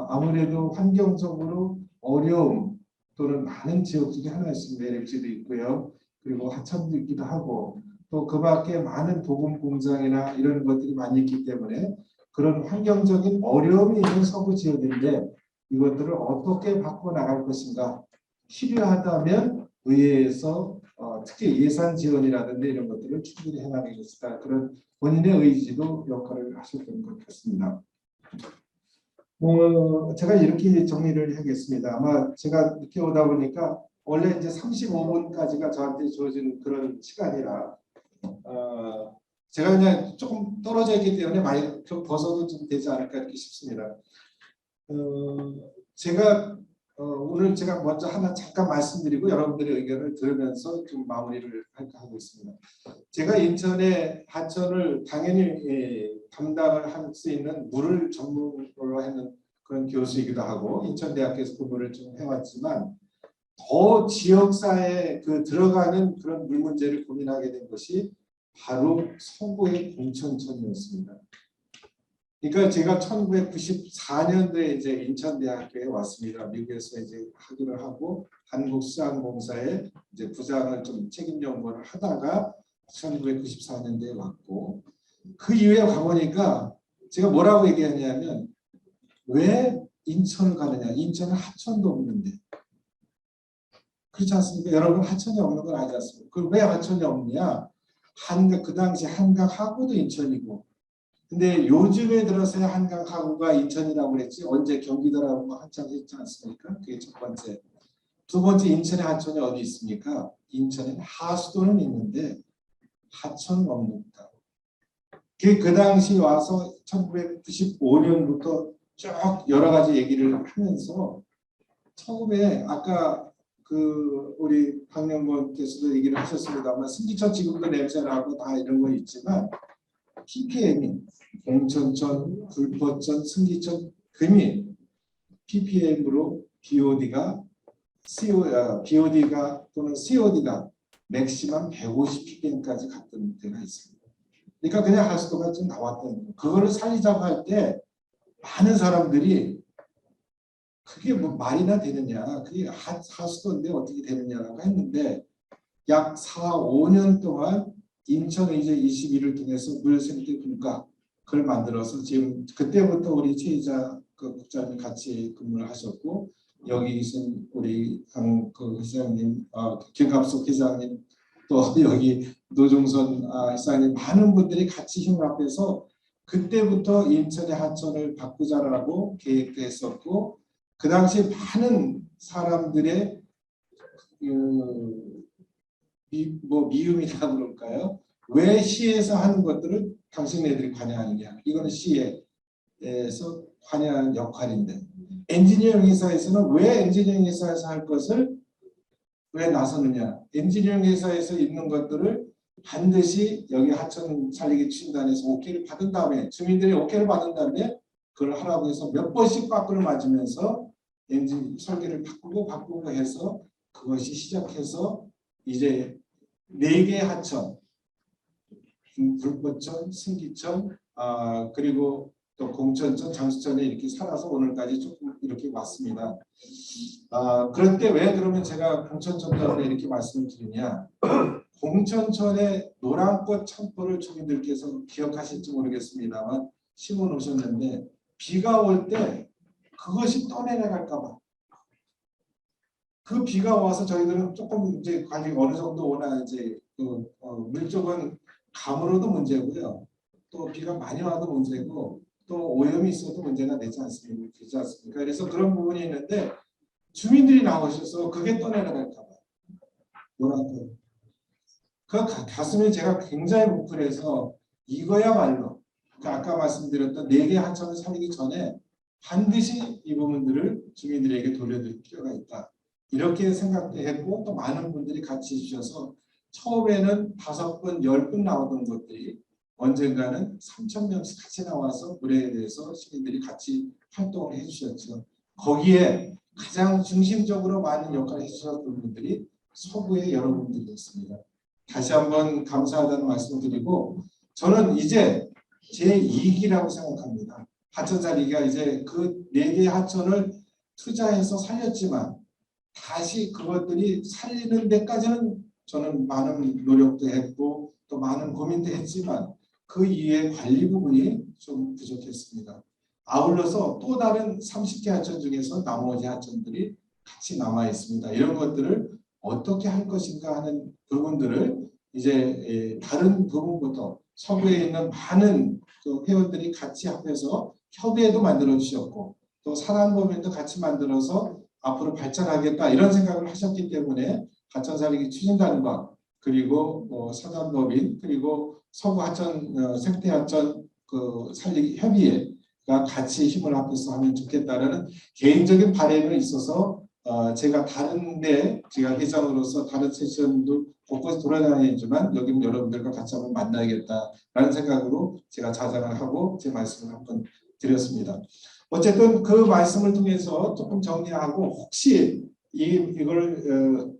아무래도 환경적으로 어려움 또는 많은 지역 중에 하나 있습니다. LFG도 있고요. 그리고 하천도 있기도 하고 또 그 밖에 많은 도금 공장이나 이런 것들이 많이 있기 때문에 그런 환경적인 어려움이 있는 서구 지역인데 이것들을 어떻게 바꿔나갈 것인가, 필요하다면 의회에서 특히 예산 지원이라든지 이런 것들을 충분히 해나가겠다, 그런 본인의 의지도 역할을 하셨던 것 같습니다. 제가 이렇게 정리를 하겠습니다. 아마 제가 늦게 오다 보니까 원래 이제 35분까지가 저한테 주어진 그런 시간이라 제가 그냥 조금 떨어져 있기 때문에 많이 좀 벗어도 좀 되지 않을까 이렇게 싶습니다. 제가 오늘 제가 먼저 하나 잠깐 말씀드리고 여러분들의 의견을 들으면서 좀 마무리를 할까 하고 있습니다. 제가 인천의 하천을 당연히 담당을 할 수 있는 물을 전문으로 하는 그런 교수이기도 하고 인천대학교에서 공부를 좀 해왔지만 더 지역사회에 들어가는 그런 물 문제를 고민하게 된 것이 바로 서구의 공천천이었습니다. 그러니까 제가 1994년도에 이제 인천대학교에 왔습니다. 미국에서 이제 학위를 하고 한국수자공사에 이제 부장을 좀 책임 연구를 하다가 1994년도에 왔고, 그 이후에 가보니까 제가 뭐라고 얘기하냐면 왜 인천을 가느냐, 인천은 하천도 없는데. 그렇지 않습니까? 여러분 하천이 없는 건 아니지 않습니까? 그럼 왜 하천이 없느냐? 그 당시 한강하구도 인천이고, 근데 요즘에 들어서야 한강하구가 인천이라고 그랬지 언제 경기도라고 한참 했지 않습니까? 그게 첫 번째. 두 번째, 인천의 하천이 어디 있습니까? 인천에는 하수도는 있는데 하천은 없는다. 그 당시 와서 1995년부터 쭉 여러 가지 얘기를 하면서 처음에 아까 그 우리 박영권께서도 얘기를 하셨습니다만 승기천 지금도 냄새나고 다 이런 거 있지만 ppm이 공천천, 불포천, 승기천 금이 ppm으로 BOD가 또는 COD가 맥시멈 150ppm까지 갔던 데가 있습니다. 그러니까 그냥 하수도가 좀 나왔던 거예요. 그거를 살리자고 할 때 많은 사람들이 그게 뭐 말이나 되느냐, 그게 하수도인데 어떻게 되느냐라고 했는데 약 4, 5년 동안 인천의제 21을 통해서 물생태 분과 그걸 만들어서 지금 그때부터 우리 최이자 그 국장님 같이 근무를 하셨고 여기 계신 우리 그 회장님, 김갑숙 회장님 또 여기 노종선 회장님 많은 분들이 같이 힘을 합해서 그때부터 인천의 하천을 바꾸자라고 계획도 했었고 그 당시 많은 사람들의 미움이라고 그럴까요? 왜 시에서 하는 것들을 당신네들이 관여하느냐? 이거는 시에서 관여하는 역할인데 엔지니어링 회사에서는 왜 엔지니어링 회사에서 할 것을 왜 나서느냐? 엔지니어링 회사에서 있는 것들을 반드시 여기 하천 살리기 추진단에서 오케이를 받은 다음에 주민들이 오케이를 받은 다음에 그걸 하라고 해서 몇 번씩 빠꾸를 맞으면서 엔진 설계를 바꾸고 해서 그것이 시작해서 이제 4개의 하천, 불포천, 승기천, 그리고 또 공천천, 장수천에 이렇게 살아서 오늘까지 조금 이렇게 왔습니다. 그런데 왜 그러면 제가 공천천 때문에 이렇게 말씀을 드리냐? 공천천의 노란꽃 참포를 주민들께서 기억하실지 모르겠습니다만 심어 놓으셨는데 비가 올 때 그것이 떠내려갈까 봐. 그 비가 와서 저희들은 조금 이제 관리 어느 정도 오나 이제 물 쪽은 감으로도 문제고요. 또 비가 많이 와도 문제고 또 오염이 있어도 문제가 되지 않습니까? 그래서 그런 부분이 있는데 주민들이 나오셔서 그게 떠내려갈까 봐. 노란꽃. 그 가슴이 제가 굉장히 뭉클해서 이거야말로 아까 말씀드렸던 4개 하천을 살리기 전에 반드시 이 부분들을 주민들에게 돌려드릴 필요가 있다. 이렇게 생각도 했고 또 많은 분들이 같이 해주셔서 처음에는 5분, 10분 나오던 것들이 언젠가는 3,000명씩 같이 나와서 물에 대해서 시민들이 같이 활동을 해주셨죠. 거기에 가장 중심적으로 많은 역할을 해주셨던 분들이 서구의 여러분들이었습니다. 다시 한번 감사하다는 말씀을 드리고 저는 이제 제2기라고 생각합니다. 하천 살리기가 이제 그 4개의 하천을 투자해서 살렸지만 다시 그것들이 살리는 데까지는 저는 많은 노력도 했고 또 많은 고민도 했지만 그 이외의 관리 부분이 좀 부족했습니다. 아울러서 또 다른 30개 하천 중에서 나머지 하천들이 같이 남아 있습니다. 이런 것들을 어떻게 할 것인가 하는 부분들을 이제 다른 부분부터 서구에 있는 많은 그 회원들이 같이 합해서 협의회도 만들어 주셨고 또 산안법인도 같이 만들어서 앞으로 발전하겠다 이런 생각을 하셨기 때문에 하천살리기 추진단과 그리고 산안법인 그리고 서구하천 생태하천 그 살리기 협의회가 같이 힘을 합해서 하면 좋겠다라는 개인적인 바람이 있어서 제가 다른데 제가 회장으로서 다른 세션도 곳곳에 돌아다니지만 여기 여러분들과 같이 한번 만나야겠다라는 생각으로 제가 자장을 하고 제 말씀을 한번 드렸습니다. 어쨌든 그 말씀을 통해서 조금 정리하고 혹시 이걸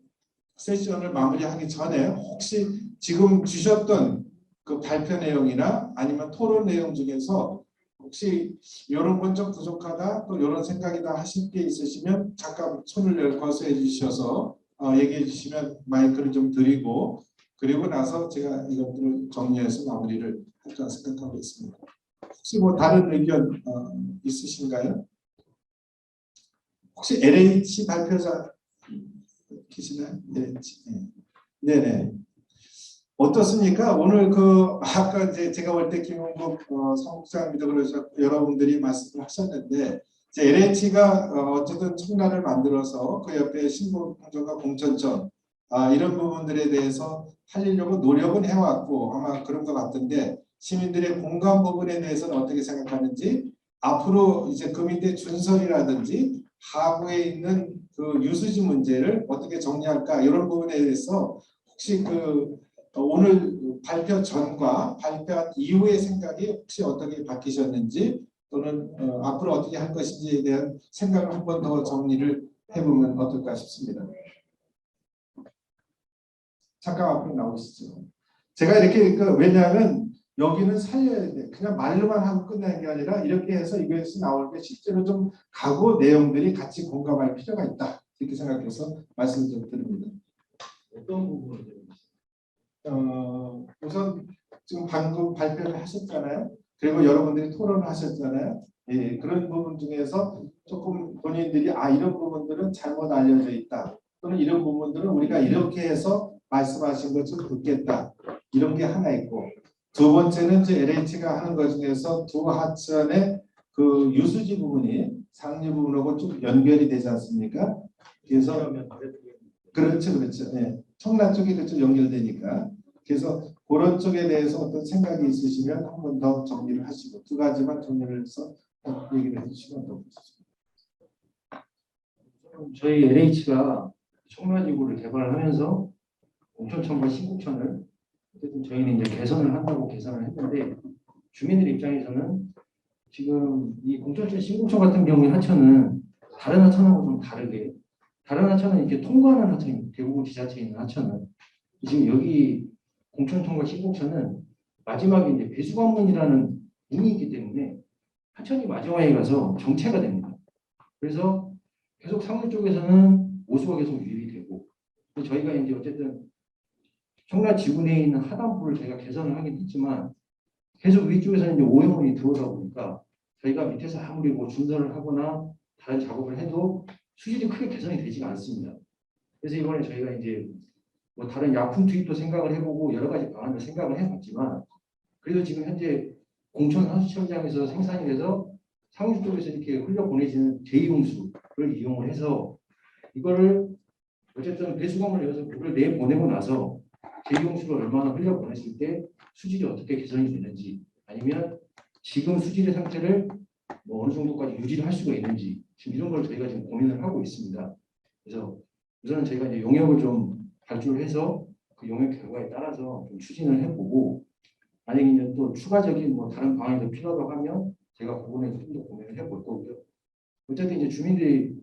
세션을 마무리하기 전에 혹시 지금 주셨던 그 발표 내용이나 아니면 토론 내용 중에서 혹시 이런 건 좀 부족하다 또 이런 생각이다 하실 게 있으시면 잠깐 손을 거서해 주셔서 얘기해 주시면 마이크를 좀 드리고 그리고 나서 제가 이것들을 정리해서 마무리를 할까 생각하고 있습니다. 혹시 뭐 다른 의견 있으신가요? 혹시 LH 발표자 계시나요? LH. 네네. 어떻습니까? 오늘 그 아까 이제 제가 볼 때 김용국 사무국장님도 그러셨고 여러분들이 말씀을 하셨는데 이제 LH가 어쨌든 청란을 만들어서 그 옆에 신공정과 공천점 이런 부분들에 대해서 살리려고 노력은 해왔고 아마 그런 것 같은데 시민들의 공감 부분에 대해서는 어떻게 생각하는지, 앞으로 이제 금융대 준설이라든지 하부에 있는 그 유수지 문제를 어떻게 정리할까, 이런 부분에 대해서 혹시 오늘 발표 전과 발표한 이후의 생각이 혹시 어떻게 바뀌셨는지, 또는 앞으로 어떻게 할 것인지에 대한 생각을 한 번 더 정리를 해보면 어떨까 싶습니다. 잠깐 앞으로 나오시죠. 제가 이렇게 왜냐하면 여기는 살려야 돼. 그냥 말로만 하고 끝나는 게 아니라 이렇게 해서 이것이 나올 때 실제로 좀 가고 내용들이 같이 공감할 필요가 있다. 이렇게 생각해서 말씀을 좀 드립니다. 어떤 부분을 우선 지금 방금 발표를 하셨잖아요. 그리고 여러분들이 토론을 하셨잖아요. 예, 그런 부분 중에서 조금 본인들이 이런 부분들은 잘못 알려져 있다. 또는 이런 부분들은 우리가 이렇게 해서 말씀하신 것 좀 듣겠다. 이런 게 하나 있고, 두 번째는 이제 LH가 하는 것 중에서 두 하천의 그 유수지 부분이 상류 부분하고 좀 연결이 되지 않습니까? 그래서 그렇죠. 네. 청라 쪽이 좀 연결되니까. 그래서 그런 쪽에 대해서 어떤 생각이 있으시면 한 번 더 정리를 하시고, 두 가지만 정리를 해서 얘기를 해주시면 더 좋습니다. 저희 LH가 청라지구를 개발하면서 공천천과 신곡천을 어쨌든 저희는 이제 개선을 한다고 개선을 했는데, 주민들 입장에서는 지금 이 공천천 신곡천 같은 경우에 하천은 다른 하천하고 좀 다르게, 다른 하천은 이렇게 통과하는 하천이 대부분 지자체에 있는 하천은, 지금 여기 공천천과 신곡천은 마지막에 이제 배수관문이라는 문이 있기 때문에 하천이 마지막에 가서 정체가 됩니다. 그래서 계속 상류 쪽에서는 오수가 계속 유입이 되고, 저희가 이제 어쨌든 청라 지구 내에 있는 하단부를 저희가 개선을 하긴 했지만 계속 위쪽에서는 이제 오염물이 들어오다 보니까 저희가 밑에서 아무리 뭐 준설을 하거나 다른 작업을 해도 수질이 크게 개선이 되지가 않습니다. 그래서 이번에 저희가 이제 뭐 다른 약품 투입도 생각을 해보고 여러 가지 방안을 생각을 해봤지만, 그래도 지금 현재 공천 하수처장에서 생산이 돼서 상류 쪽에서 이렇게 흘려보내지는 제2용수를 이용을 해서 이거를 어쨌든 배수관을 여기서 물을 내보내고 나서 제2용수를 얼마나 흘려보냈을 때 수질이 어떻게 개선이 되는지, 아니면 지금 수질의 상태를 뭐 어느 정도까지 유지를 할 수가 있는지, 지금 이런 걸 저희가 지금 고민을 하고 있습니다. 그래서 우선은 저희가 이제 용역을 좀 발주를 해서 그 용역 결과에 따라서 좀 추진을 해보고, 만약에 이제 또 추가적인 뭐 다른 방안이 더 필요하다고 하면 제가 그 부분에 좀 더 고민을 해볼 거고요. 어쨌든 이제 주민들이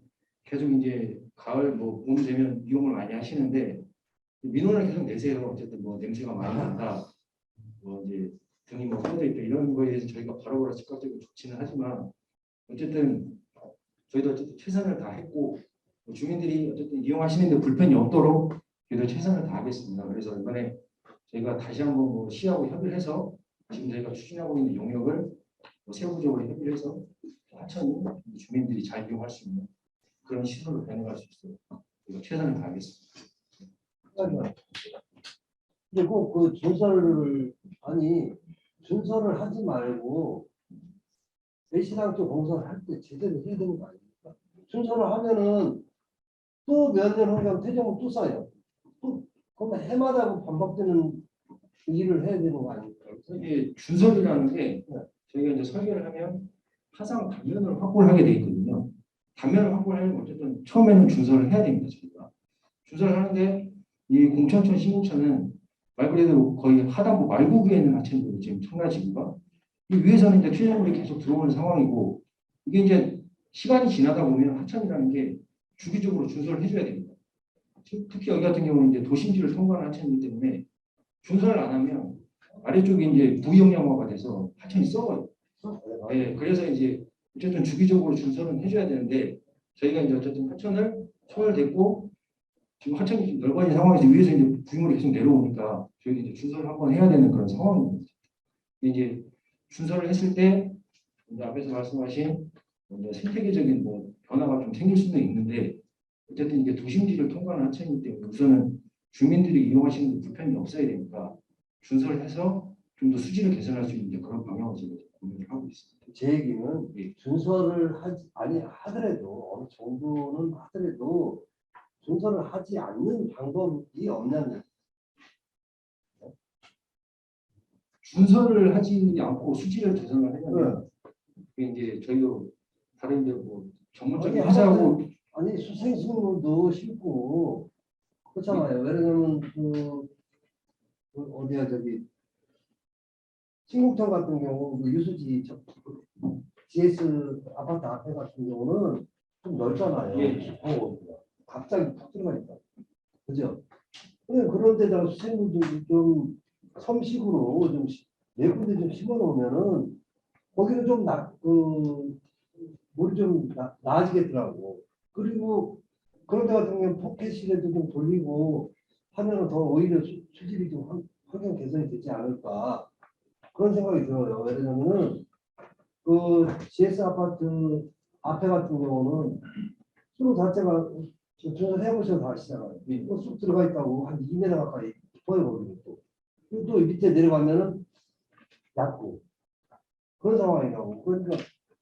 계속 이제 가을 뭐 봄 되면 이용을 많이 하시는데 민원을 계속 내세요. 어쨌든 뭐 냄새가 많이 난다, 뭐 이제 등이 뭐 꺼져 있다, 이런 거에 대해서 저희가 바로바로 즉각적으로 조치는 하지만, 어쨌든 저희도 어쨌든 최선을 다했고 주민들이 어쨌든 이용하시는데 불편이 없도록 저희도 최선을 다하겠습니다. 그래서 이번에 저희가 다시 한번 뭐 시하고 협의를 해서 지금 저희가 추진하고 있는 용역을 뭐 세부적으로 협의를 해서 하천이 주민들이 잘 이용할 수 있는 그런 시설로 변해갈 수 있도록 저희가 최선을 다하겠습니다. 그리고 그 준설을 하지 말고 배시당 쪽 공사를 할 때 제대로 해야 되는 거 아닙니까? 준설을 하면은 또 몇 년 후면 퇴적을 또 쌓여. 또 그러면 해마다 반복되는 일을 해야 되는 거 아닙니까? 이게 준설이라는 게 저희가 이제 설계를 하면 하상 단면을 확보를 하게 돼 있거든요. 단면을 확보를 하려면 어쨌든 처음에는 준설을 해야 됩니다. 저희가 준설을 하는데 이 공천천 신공천은 말 그대로 거의 하단부 말구 위에 있는 하천이고, 지금 청라지구가 이 위에서는 이제 퇴적물이 계속 들어오는 상황이고, 이게 이제 시간이 지나다 보면 하천이라는 게 주기적으로 준설을 해줘야 됩니다. 특히 여기 같은 경우는 이제 도심지를 통과하는 하천이기 때문에 준설을 안 하면 아래쪽이 이제 부영양화가 돼서 하천이 썩어요. 네, 그래서 이제 어쨌든 주기적으로 준설은 해줘야 되는데, 저희가 이제 어쨌든 하천을 소홀됐고 지금 하천이 좀 넓어진 상황에서 위에서 이제 부유물이 계속 내려오니까 저희가 이제 준설을 한번 해야 되는 그런 상황입니다. 이제 준설을 했을 때 이제 앞에서 말씀하신 이제 생태계적인 뭐 변화가 좀 생길 수는 있는데, 어쨌든 이게 도심지를 통과하는 하천이기 때문에 우선은 주민들이 이용하시는 데 불편이 없어야 되니까 준설을 해서 좀 더 수질을 개선할 수 있는 그런 방향으로 지금 고민을 하고 있습니다. 제 얘기는 준설을 하더라도 어느 정도는 하더라도 준설을 하지 않는 방법이 없냐는. 문서를 하지 않고 수지를 개선을 하냐면 그게 이제 저희도 다른 이제 뭐 전문적인 회사하고 아니 수생식물도 심고 그렇잖아요. 왜냐면 그 어디야 저기 신곡천 같은 경우 그 유수지 GS 아파트 앞에 같은 경우는 좀 넓잖아요. 갑자기 탁 들어가니까 그죠? 근데 그런 데다가 수생물도 좀 섬식으로 좀 네 군데 좀 심어 놓으면은 거기는 좀 물이 좀 나아지겠더라고. 그리고 그런 데 같은 경우는 포켓실에도 좀 돌리고 하면은 더 오히려 수질이 좀 환경 개선이 되지 않을까 그런 생각이 들어요. 왜냐면은 그 GS 아파트 앞에 같은 경우는 수로 자체가 조사를 해보셔서 아시잖아요. 쑥 들어가 있다고 한 2m 가까이 보여버리고 또 밑에 내려가면은 얕고 그런 상황이라고. 그러니까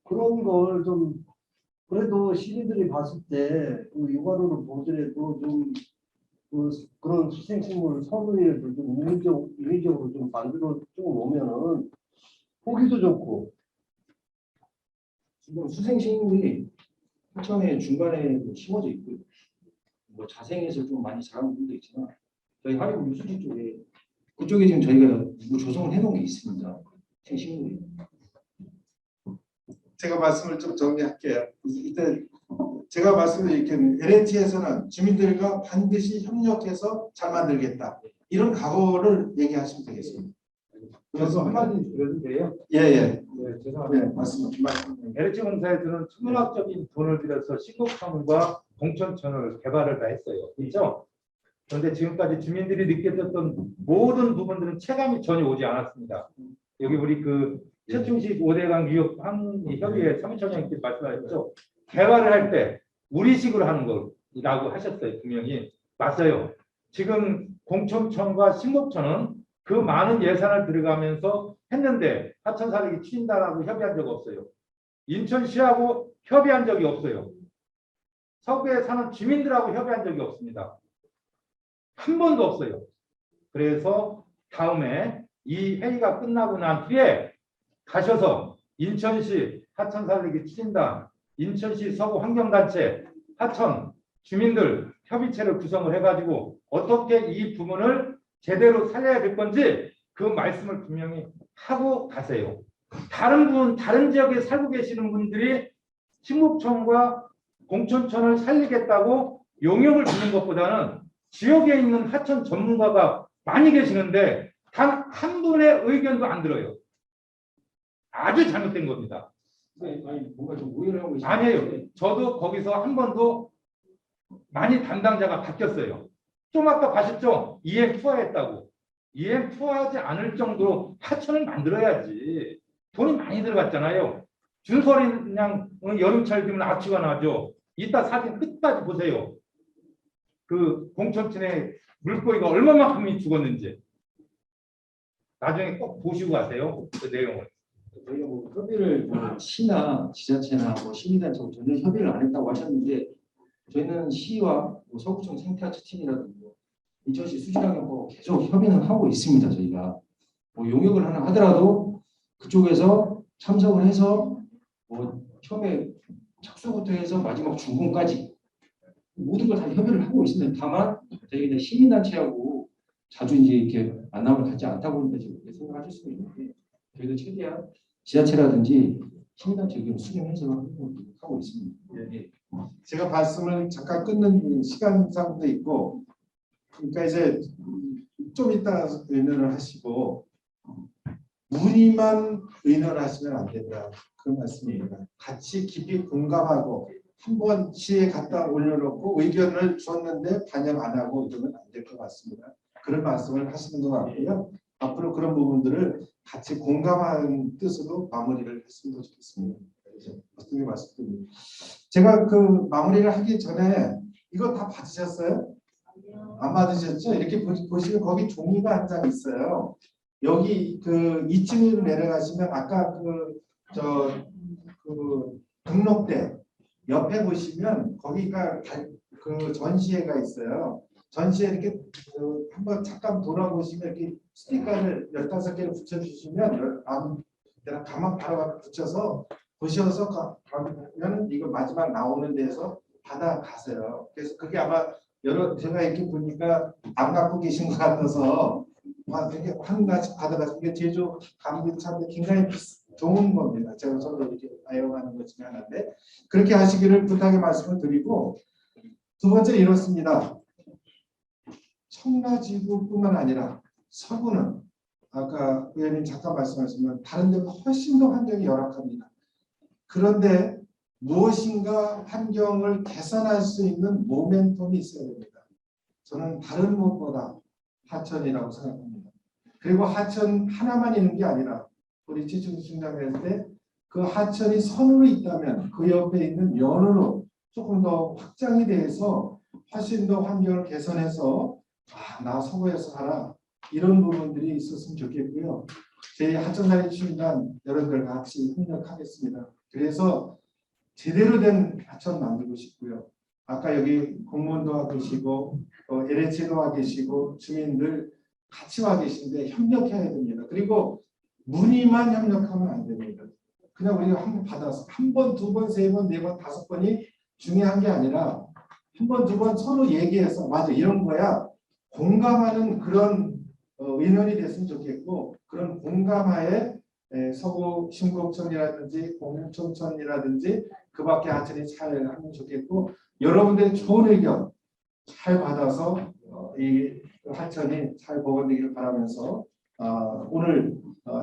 그런 걸 좀 그래도 시민들이 봤을 때그 육아로를 보더라도 좀 그런 수생식물 선의를 좀 인위적으로 좀 만들어 좀 오면은 보기도 좋고. 지금 수생식물이 하천의 중간에 심어져 있고요. 뭐 자생해서 좀 많이 자라는 부분도 있지만 저희 하리고 유수지 쪽에 그쪽에 지금 저희가 조성을 해놓은 게 있습니다. 생식물이. 제가 말씀을 좀 정리할게요. 일단 제가 말씀드리기는 LNT에서는 주민들과 반드시 협력해서 잘 만들겠다. 이런 각오를 얘기하시면 되겠습니다. 그래서 한마디 드려도 돼요? 예. 네, 죄송합니다. 네, 말씀. LH 공사에서는 천문학적인 돈을 들여서 신곡천과 공천천을 개발을 다 했어요. 그렇죠? 그런데 지금까지 주민들이 느꼈던 모든 부분들은 체감이 전혀 오지 않았습니다. 여기 우리 그 최충식 5대강 유역 협의회 사무처장님께 말씀하셨죠. 개발을 할 때 우리식으로 하는 거라고 하셨어요. 분명히. 맞아요. 지금 공천천과 신곡천은 그 많은 예산을 들어가면서 했는데 하천 사력이 치인다라고 협의한 적 없어요. 인천시하고 협의한 적이 없어요. 서구에 사는 주민들하고 협의한 적이 없습니다. 한 번도 없어요. 그래서 다음에 이 회의가 끝나고 난 뒤에 가셔서 인천시 하천 살리기 추진단, 인천시 서구 환경단체, 하천 주민들 협의체를 구성을 해가지고 어떻게 이 부분을 제대로 살려야 될 건지 그 말씀을 분명히 하고 가세요. 다른 지역에 살고 계시는 분들이 신곡천과 공천천을 살리겠다고 용역을 부는 것보다는 지역에 있는 하천 전문가가 많이 계시는데 단 한 분의 의견도 안 들어요. 아주 잘못된 겁니다. 아니 뭔가 좀 오해를 하고 계시죠? 아니에요. 저도 거기서 한 번도 많이 담당자가 바뀌었어요. 좀 아까 봤었죠? EM 투하했다고. EM 투하하지 않을 정도로 하천을 만들어야지. 돈이 많이 들어갔잖아요. 준설이 그냥 여름철 되면 악취가 나죠. 이따 사진 끝까지 보세요. 그 공천천에 물고기가 얼마만큼이 죽었는지. 나중에 꼭 보시고 가세요. 그 내용을. 저희가 뭐 협의를 시나 지자체나 뭐 시민단체하고 전혀 협의를 안 했다고 하셨는데 저희는 시와 뭐 서구청 생태하천 팀이라든지 인천시 수질환경법 계속 협의는 하고 있습니다. 저희가 뭐 용역을 하나 하더라도 그쪽에서 참석을 해서 뭐 처음에 착수부터 해서 마지막 준공까지 모든 걸 다 협의를 하고 있습니다. 다만 저희가 시민단체하고 자주 이제 이렇게 만남을 갖지 않다고 이렇게 생각하실 수도 있는데 저희도 최대한 지자체라든지 시민단체 의견을 수렴해서 하고 있습니다. 예. 제가 말씀을 잠깐 끊는 시간상도 있고, 그러니까 이제 좀 이따 의논을 하시고 문의만 의논을 하시면 안 된다. 그런 말씀입니다. 같이 깊이 공감하고 한번 시에 갖다 올려놓고 의견을 줬는데 반영 안 하고 이러면 안 될 것 같습니다. 그런 말씀을 하시는 것 같고요. 앞으로 그런 부분들을 같이 공감하는 뜻으로 마무리를 했으면 좋겠습니다. 어떻게 말씀드립니다. 제가 그 마무리를 하기 전에 이거 다 받으셨어요? 안 받으셨죠? 이렇게 보시면 거기 종이가 한 장 있어요. 여기 그 2층으로 내려가시면 아까 그 등록대 옆에 보시면 거기가 그 전시회가 있어요. 전시에 이렇게 한번 잠깐 돌아보시면 이렇게 스티커를 15개를 붙여주시면 내가 가만 바로 붙여서 보셔서 가면 이거 마지막 나오는 데서 받아가세요. 그래서 그게 아마 제가 이렇게 보니까 안 갖고 계신 것 같아서 되게 한 가지 받아가지고 이게 제조 감기 참 굉장히 좋은 겁니다. 제가 서로 이렇게 사용하는 것 중에 하나인데 그렇게 하시기를 부탁의 말씀을 드리고 두 번째 이렇습니다. 청라지구뿐만 아니라 서구는 아까 의원님 잠깐 말씀하셨지만 다른 데보다 훨씬 더 환경이 열악합니다. 그런데 무엇인가 환경을 개선할 수 있는 모멘텀이 있어야 됩니다. 저는 다른 무엇보다 하천이라고 생각합니다. 그리고 하천 하나만 있는 게 아니라 우리 최충수 총장이 했을 때 그 하천이 선으로 있다면 그 옆에 있는 연으로 조금 더 확장이 돼서 훨씬 더 환경을 개선해서 나 서구에서 살아 이런 부분들이 있었으면 좋겠고요. 제 하천살이 추진단 여러분들과 같이 협력하겠습니다. 그래서 제대로 된 하천 만들고 싶고요. 아까 여기 공무원도 와 계시고 LH도 와 계시고 주민들 같이 와 계신데 협력해야 됩니다. 그리고 문의만 협력하면 안 됩니다. 그냥 우리가 한번 받아서 한 번, 두 번, 세 번, 네 번, 다섯 번이 중요한 게 아니라 한 번, 두 번 서로 얘기해서 맞아 이런 거야 공감하는 그런 의논이 됐으면 좋겠고 그런 공감하에 서구 신곡천이라든지 공촌천이라든지 그 밖에 하천이 잘 하면 좋겠고 여러분들의 좋은 의견 잘 받아서 이 하천이 잘 복원되기를 바라면서 오늘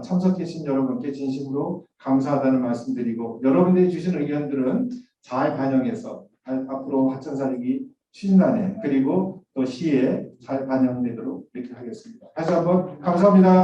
참석해 주신 여러분께 진심으로 감사하다는 말씀드리고 여러분들이 주신 의견들은 잘 반영해서 앞으로 하천살리기 추진단에 그리고 또 시에 잘 반영되도록 이렇게 하겠습니다. 다시 한번 감사합니다.